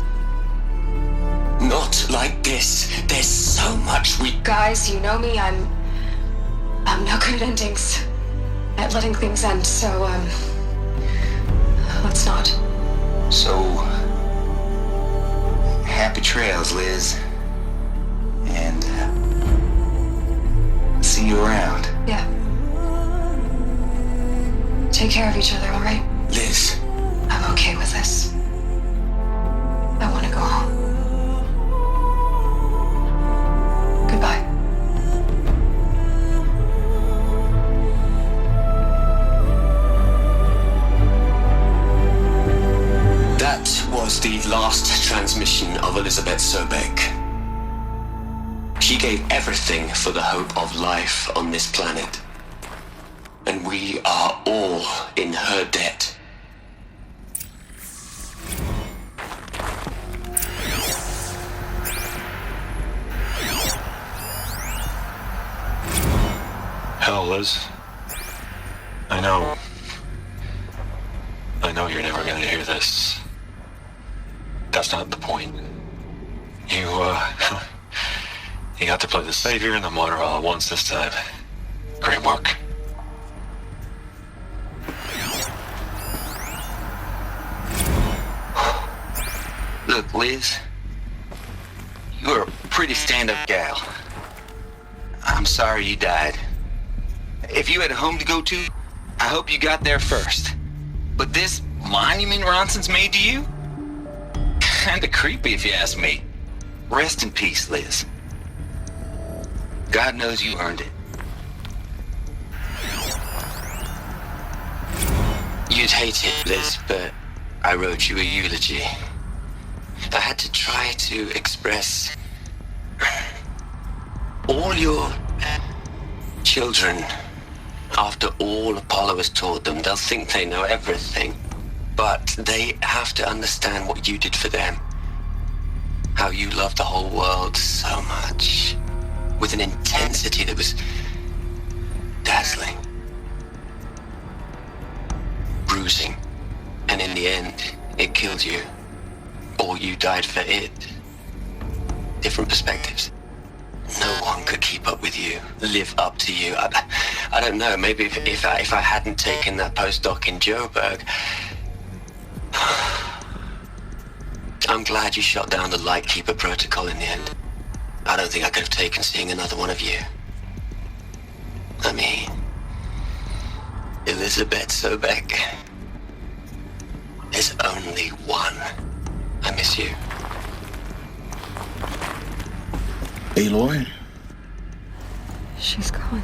Not like this. There's so much we... Guys, you know me. I'm no good at endings. At letting things end, so, let's not. So... happy trails, Liz. And... see you around. Yeah. Take care of each other, alright? Liz. I'm okay with this. I want to go home. Goodbye. That was the last transmission of Elizabeth Sobek. She gave everything for the hope of life on this planet. And we are all in her debt. Hell, Liz. I know you're never gonna hear this. That's not the point. You got to play the savior and the martyr all at once this time. Great work. Look, Liz. You're a pretty stand-up gal. I'm sorry you died. If you had a home to go to, I hope you got there first. But this monument Ronson's made to you? Kinda creepy if you ask me. Rest in peace, Liz. God knows you earned it. You'd hate it, Liz, but I wrote you a eulogy. I had to try to express all your children. After all Apollo has taught them, they'll think they know everything. But they have to understand what you did for them. How you loved the whole world so much. With an intensity that was dazzling. Bruising. And in the end, it killed you. Or you died for it. Different perspectives. No one could keep up with you, live up to you. I don't know, maybe if I hadn't taken that postdoc in Joburg. I'm glad you shot down the Lightkeeper protocol in the end. I don't think I could have taken seeing another one of you. I mean, Elizabeth Sobek. There's only one. I miss you. Aloy? She's gone.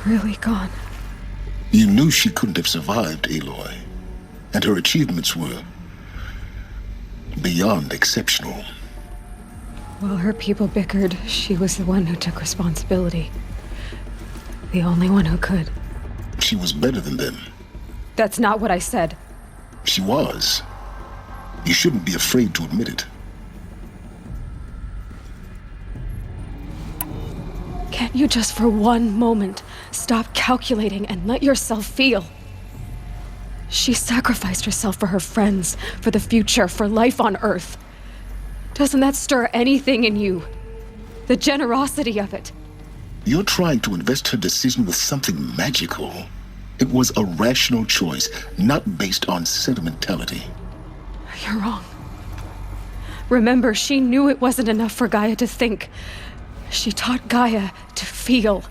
Really gone. You knew she couldn't have survived, Aloy. And her achievements were beyond exceptional. While her people bickered, she was the one who took responsibility. The only one who could. She was better than them. That's not what I said. She was. You shouldn't be afraid to admit it. Can't you just for one moment stop calculating and let yourself feel? She sacrificed herself for her friends, for the future, for life on Earth. Doesn't that stir anything in you? The generosity of it. You're trying to invest her decision with something magical. It was a rational choice, not based on sentimentality. You're wrong. Remember, she knew it wasn't enough for Gaia to think. She taught Gaia to feel.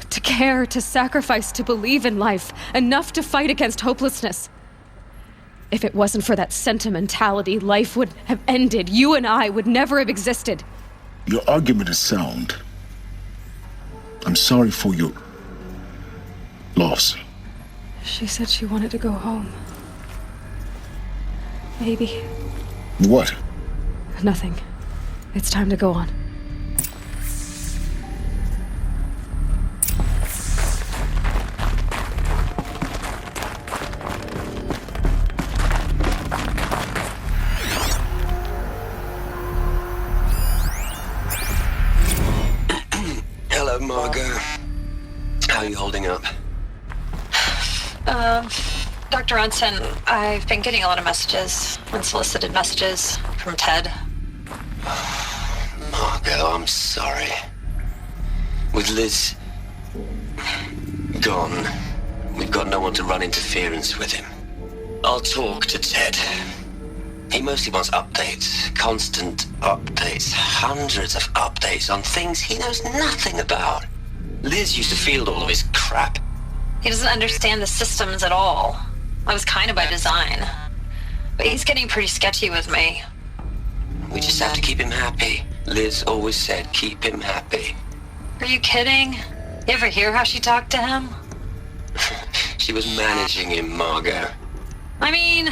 To care, to sacrifice, to believe in life. Enough to fight against hopelessness. If it wasn't for that sentimentality, life would have ended. You and I would never have existed. Your argument is sound. I'm sorry for your loss. She said she wanted to go home. Maybe. What? Nothing. It's time to go on. Hello, Margot. How are you holding up? Dr. Unson, I've been getting a lot of messages, unsolicited messages from Ted. Margot, I'm sorry. With Liz gone, we've got no one to run interference with him. I'll talk to Ted. He mostly wants updates, constant updates, hundreds of updates on things he knows nothing about. Liz used to field all of his crap. He doesn't understand the systems at all. That was kind of by design. But he's getting pretty sketchy with me. We just have to keep him happy. Liz always said keep him happy. Are you kidding? You ever hear how she talked to him? She was managing him, Margot. I mean,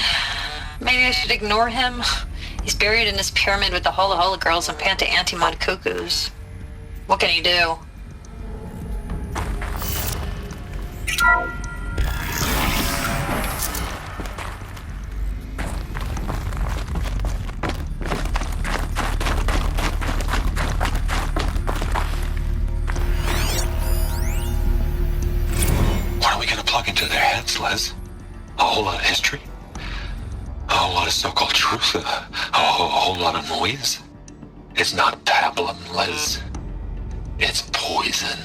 maybe I should ignore him. He's buried in his pyramid with the Hola Hola girls and Panta Antimod cuckoos. What can he do? What are we going to plug into their heads, Les? A whole lot of history? A whole lot of so-called truth? A whole lot of noise? It's not pablum, Les. It's poison.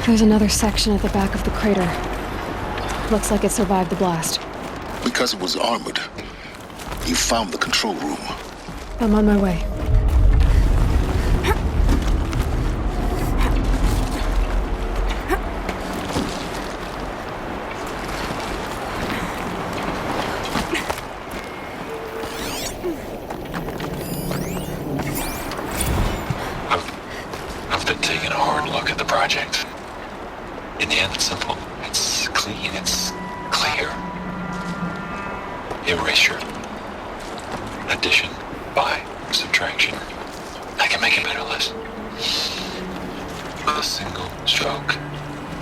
There's another section at the back of the crater. Looks like it survived the blast. Because it was armored. You found the control room. I'm on my way. I've been taking a hard look at the project. In the end, it's simple. It's clean. It's clear. Erasure. Addition. By. Subtraction. I can make it better, Liz. With a single stroke.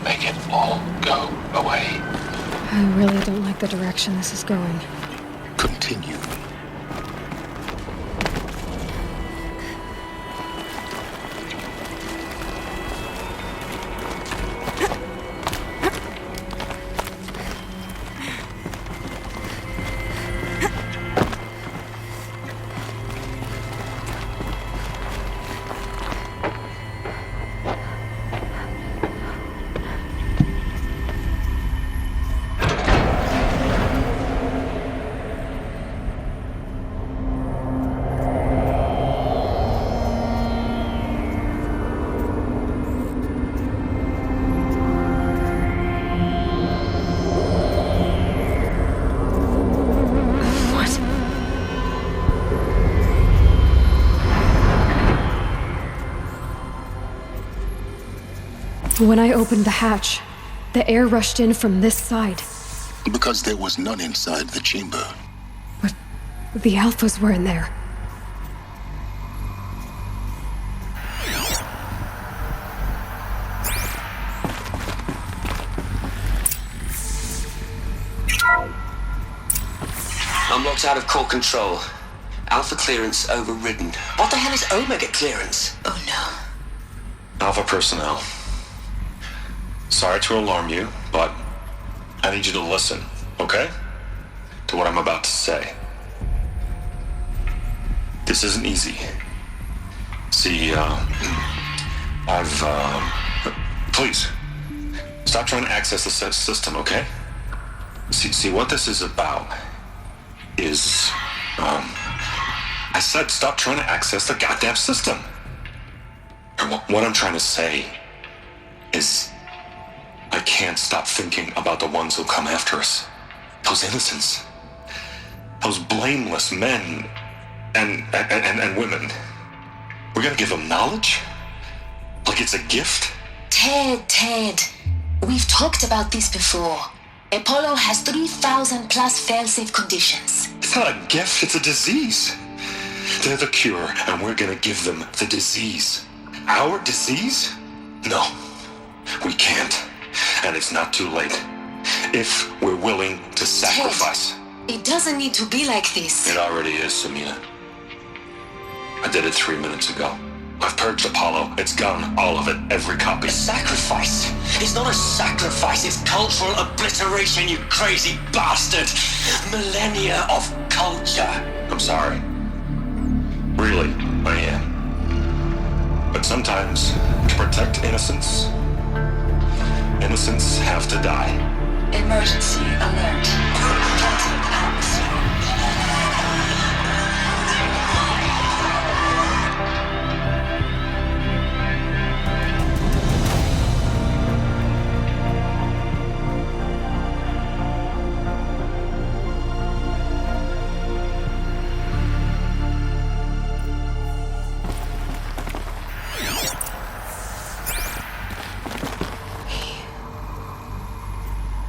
Make it all go away. I really don't like the direction this is going. Continue. When I opened the hatch, the air rushed in from this side. Because there was none inside the chamber. But the Alphas were in there. I'm locked out of core control. Alpha clearance overridden. What the hell is Omega clearance? Oh no. Alpha personnel. Sorry to alarm you, but I need you to listen, okay? To what I'm about to say. This isn't easy. See, please, stop trying to access the system, okay? See, what this is about is, I said stop trying to access the goddamn system. And what I'm trying to say is I can't stop thinking about the ones who'll come after us. Those innocents. Those blameless men and women. We're gonna give them knowledge? Like it's a gift? Ted. We've talked about this before. Apollo has 3,000 plus fail-safe conditions. It's not a gift, it's a disease. They're the cure, and we're gonna give them the disease. Our disease? No, we can't. And it's not too late. If we're willing to sacrifice. Ted, it doesn't need to be like this. It already is, Samina. I did it 3 minutes ago. I've purged Apollo. It's gone. All of it. Every copy. A sacrifice? It's not a sacrifice. It's cultural obliteration, you crazy bastard. Millennia of culture. I'm sorry. Really, I am. But sometimes, to protect innocence, innocents have to die. Emergency alert. Contact atmosphere.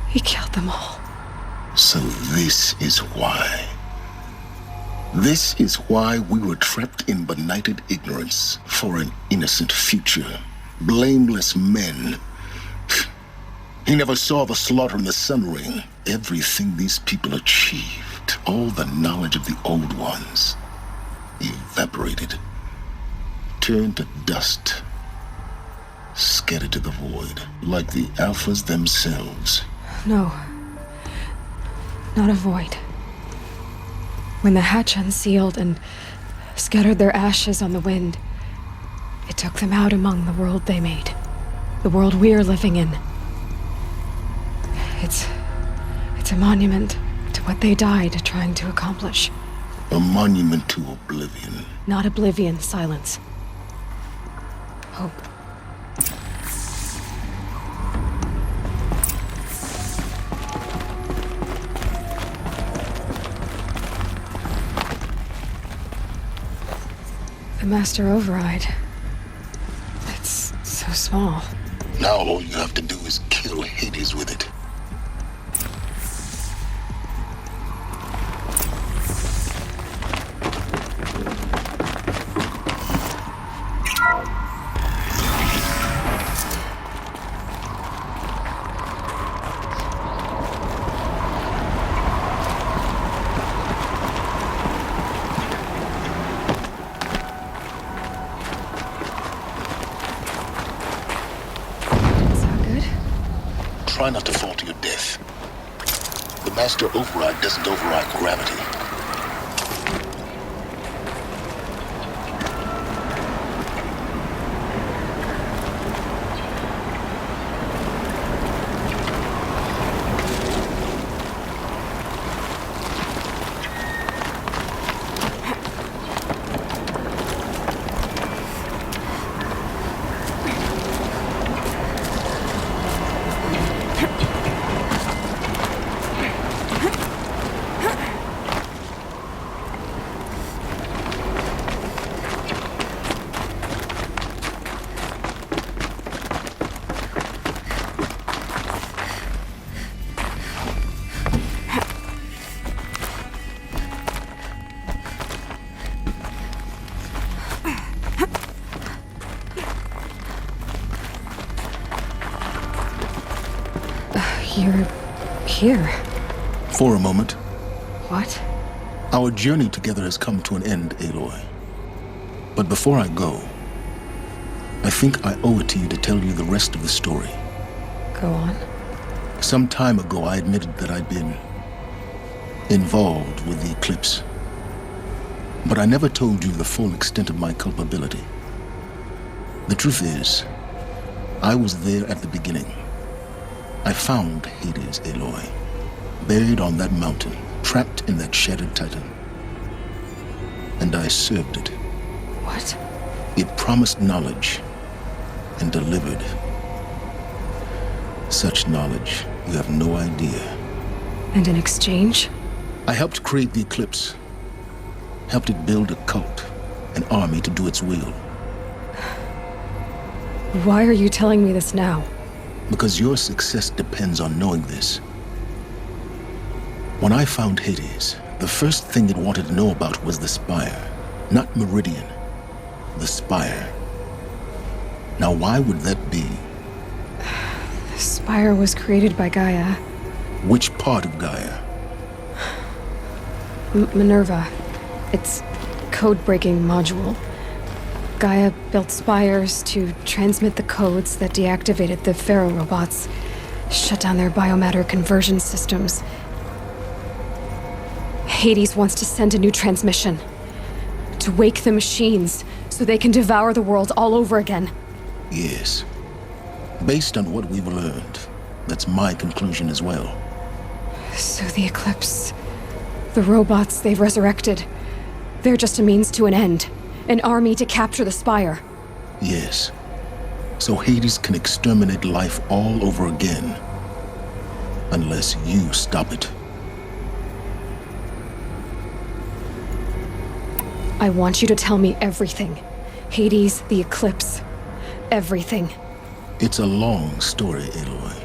He killed them all. So this is why. This is why we were trapped in benighted ignorance for an innocent future. Blameless men. He never saw the slaughter in the Sun Ring. Everything these people achieved, all the knowledge of the old ones, evaporated, turned to dust, scattered to the void, like the Alphas themselves. No. Not a void. When the hatch unsealed and scattered their ashes on the wind, it took them out among the world they made. The world we're living in. It's a monument to what they died trying to accomplish. A monument to oblivion. Not oblivion, silence. Hope. The master override. It's so small. Now all you have to do is kill Hades with it. Try not to fall to your death. The master override doesn't override gravity. here? For a moment. What? Our journey together has come to an end, Aloy. But before I go, I think I owe it to you to tell you the rest of the story. Go on. Some time ago, I admitted that I'd been involved with the eclipse. But I never told you the full extent of my culpability. The truth is, I was there at the beginning. I found Hades, Aloy, buried on that mountain, trapped in that shattered titan. And I served it. What? It promised knowledge and delivered. Such knowledge, you have no idea. And in exchange? I helped create the eclipse. Helped it build a cult, an army to do its will. Why are you telling me this now? Because your success depends on knowing this. When I found Hades, the first thing it wanted to know about was the Spire. Not Meridian. The Spire. Now why would that be? The Spire was created by Gaia. Which part of Gaia? Minerva. Its code-breaking module. Gaia built spires to transmit the codes that deactivated the Pharaoh robots, shut down their biomatter conversion systems. Hades wants to send a new transmission. To wake the machines, so they can devour the world all over again. Yes. Based on what we've learned, that's my conclusion as well. So the Eclipse, the robots they've resurrected, they're just a means to an end. An army to capture the Spire. Yes. So Hades can exterminate life all over again. Unless you stop it. I want you to tell me everything. Hades, the Eclipse. Everything. It's a long story, Aloy.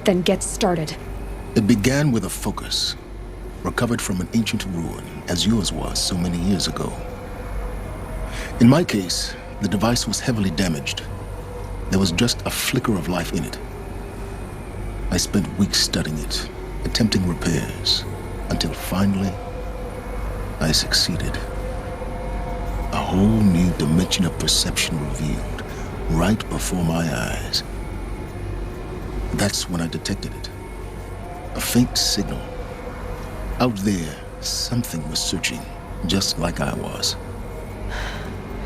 Then get started. It began with a focus. Recovered from an ancient ruin, as yours was so many years ago. In my case, the device was heavily damaged. There was just a flicker of life in it. I spent weeks studying it, attempting repairs, until finally, I succeeded. A whole new dimension of perception revealed, right before my eyes. That's when I detected it. A faint signal. Out there, something was searching, just like I was.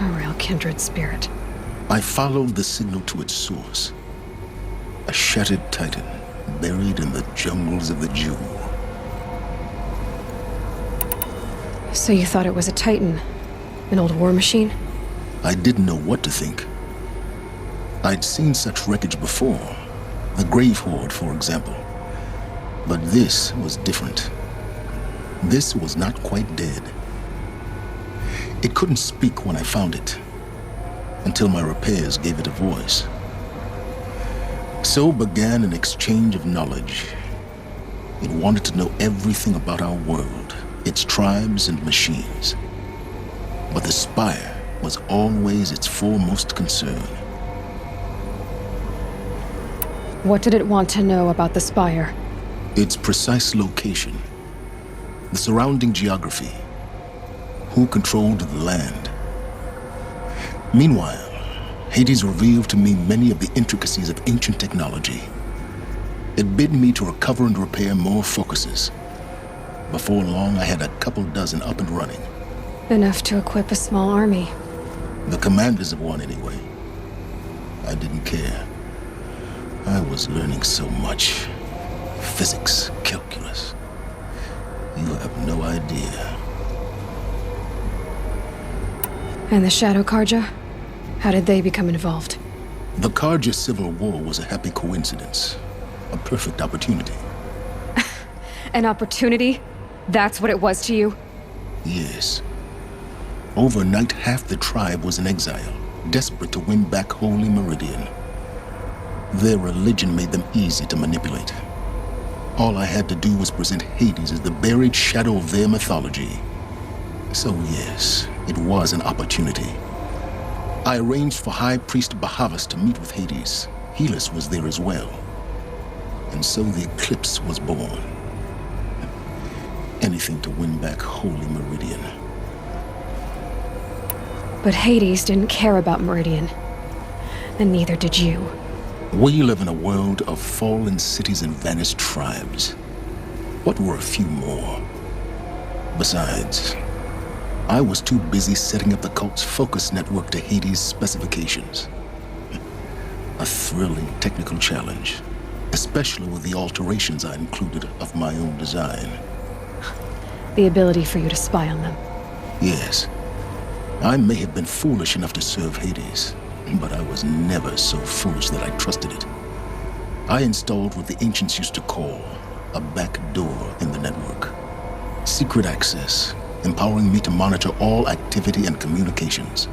A real kindred spirit. I followed the signal to its source. A shattered titan, buried in the jungles of the Jewel. So you thought it was a titan? An old war machine? I didn't know what to think. I'd seen such wreckage before. The Grave Horde, for example. But this was different. This was not quite dead. It couldn't speak when I found it, until my repairs gave it a voice. So began an exchange of knowledge. It wanted to know everything about our world, its tribes and machines. But the Spire was always its foremost concern. What did it want to know about the Spire? Its precise location, the surrounding geography, who controlled the land. Meanwhile, Hades revealed to me many of the intricacies of ancient technology. It bid me to recover and repair more focuses. Before long, I had a couple dozen up and running. Enough to equip a small army. The commanders of one, anyway. I didn't care. I was learning so much. Physics, calculus. You have no idea. And the Shadow Karja? How did they become involved? The Karja Civil War was a happy coincidence. A perfect opportunity. An opportunity? That's what it was to you? Yes. Overnight, half the tribe was in exile, desperate to win back Holy Meridian. Their religion made them easy to manipulate. All I had to do was present Hades as the buried shadow of their mythology. So yes, it was an opportunity. I arranged for High Priest Bahavas to meet with Hades. Helis was there as well. And so the eclipse was born. Anything to win back Holy Meridian. But Hades didn't care about Meridian. And neither did you. We live in a world of fallen cities and vanished tribes. What were a few more? Besides, I was too busy setting up the cult's focus network to Hades' specifications. A thrilling technical challenge, especially with the alterations I included of my own design. The ability for you to spy on them. Yes, I may have been foolish enough to serve Hades, but I was never so foolish that I trusted it. I installed what the ancients used to call a back door in the network. Secret access, empowering me to monitor all activity and communications.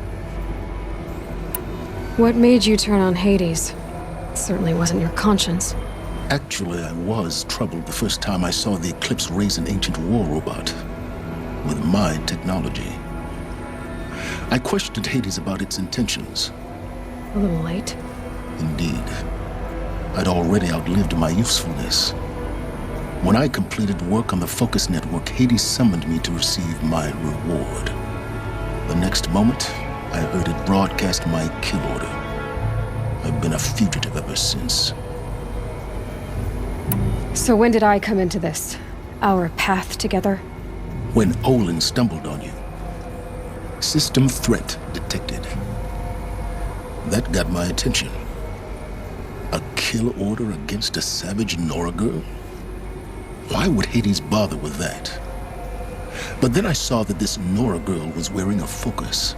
What made you turn on Hades? It certainly wasn't your conscience. Actually, I was troubled the first time I saw the Eclipse raise an ancient war robot with my technology. I questioned Hades about its intentions. A little late. Indeed. I'd already outlived my usefulness. When I completed work on the Focus Network, Hades summoned me to receive my reward. The next moment, I heard it broadcast my kill order. I've been a fugitive ever since. So when did I come into this? Our path together? When Olin stumbled on you. System threat detected. That got my attention. A kill order against a savage Nora girl? Why would Hades bother with that? But then I saw that this Nora girl was wearing a focus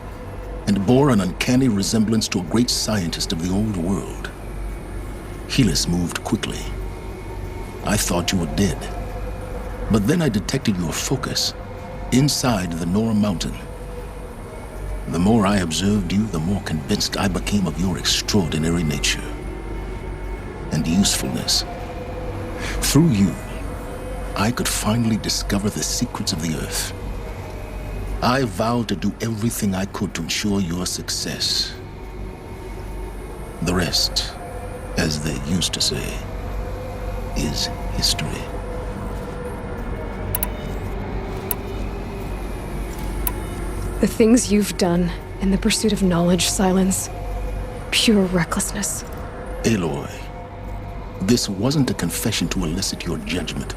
and bore an uncanny resemblance to a great scientist of the old world. Helis moved quickly. I thought you were dead. But then I detected your focus inside the Nora mountain. The more I observed you, the more convinced I became of your extraordinary nature and usefulness. Through you, I could finally discover the secrets of the Earth. I vowed to do everything I could to ensure your success. The rest, as they used to say, is history. The things you've done in the pursuit of knowledge, Silence. Pure recklessness. Aloy, this wasn't a confession to elicit your judgment.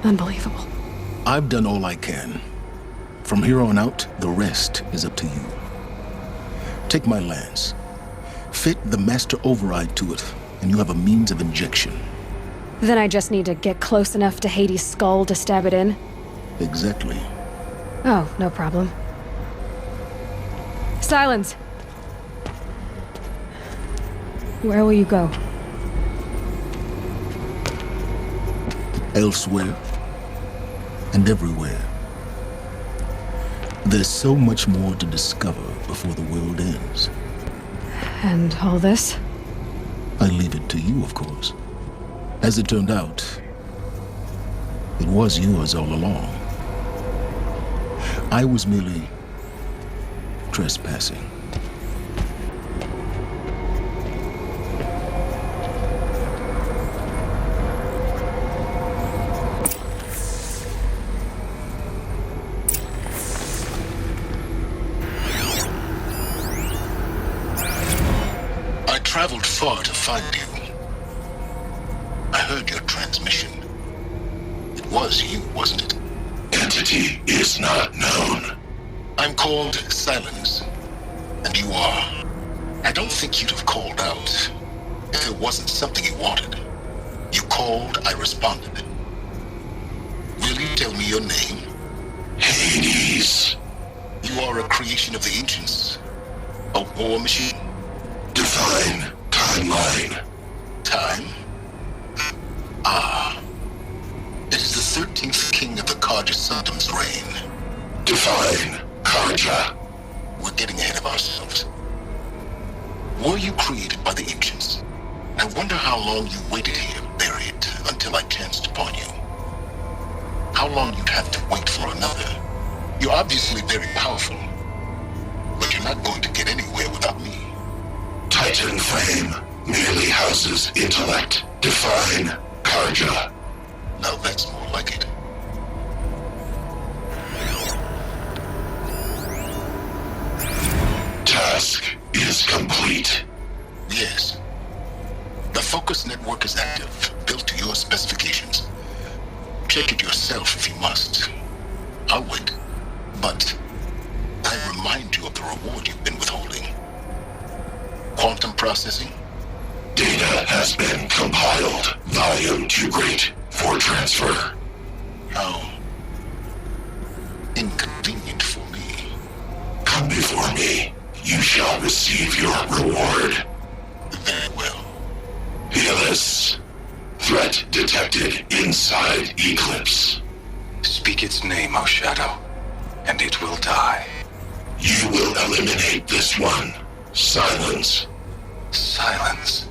Unbelievable. I've done all I can. From here on out, the rest is up to you. Take my lance. Fit the master override to it, and you have a means of injection. Then I just need to get close enough to Hades' skull to stab it in? Exactly. Oh, no problem. Silence! Where will you go? Elsewhere. And everywhere. There's so much more to discover before the world ends. And all this? I leave it to you, of course. As it turned out, it was yours all along. I was merely trespassing. I traveled far to find you. I heard your transmission. It was you, wasn't it? Entity is not known. I'm called Silence, and you are. I don't think you'd have called out if it wasn't something you wanted. You called, I responded. Will you tell me your name? Hades. You are a creation of the ancients. A war machine. Define timeline. Time? Ah. It is the 13th king of the Karja Sanctum's reign. Define Karja. We're getting ahead of ourselves. Were you created by the ancients? I wonder how long you waited here, buried, until I chanced upon you. How long you'd have to wait for another. You're obviously very powerful, but you're not going to get anywhere without me. Titan fame merely houses intellect. Define Karja. Now that's more like it. Task is complete. Yes. The focus network is active, built to your specifications. Check it yourself if you must. I'll wait. But I remind you of the reward you've been withholding. Quantum processing? Data has been compiled. Volume too great for transfer. How inconvenient for me. Come before me. You shall receive your reward. Very well. Helis. Threat detected inside Eclipse. Speak its name, O Shadow, and it will die. You will eliminate this one. Silence. Silence.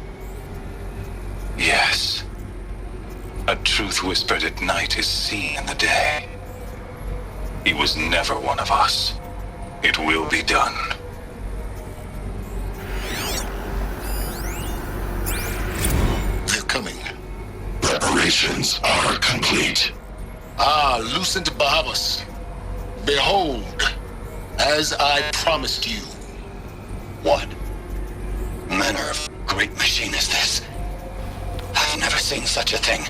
Yes. A truth whispered at night is seen in the day. He was never one of us. It will be done. They're coming. Preparations are complete. Ah, Lucent Bahavas. Behold, as I promised you. What manner of great machine is this? I've never seen such a thing.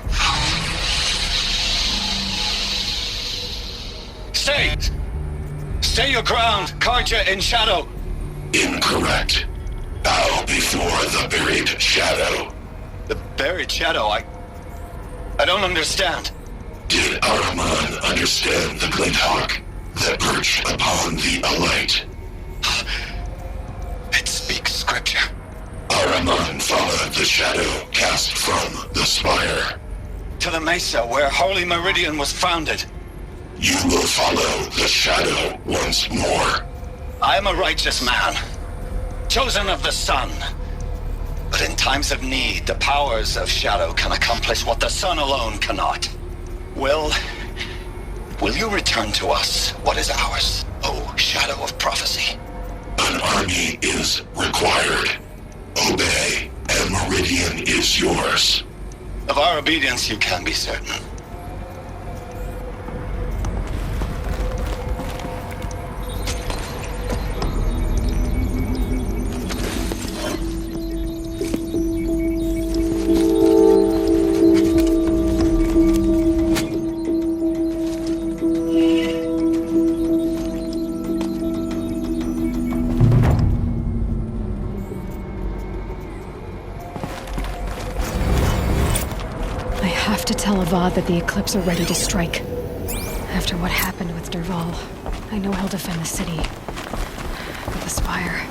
Stay! Stay your ground, Karja in Shadow! Incorrect. Bow before the buried shadow. The buried shadow? I don't understand. Did Araman understand the Glinthawk that perched upon the alight? It speaks scripture. Araman followed the shadow cast from the spire. To the mesa where Holy Meridian was founded. You will follow the shadow once more. I am a righteous man, chosen of the sun. But in times of need, the powers of shadow can accomplish what the sun alone cannot. Will you return to us what is ours, O Shadow of Prophecy? An army is required. Obey, and Meridian is yours. Of our obedience you can be certain. Tell Avad that the Eclipse are ready to strike. After what happened with Derval, I know he'll defend the city. But the Spire...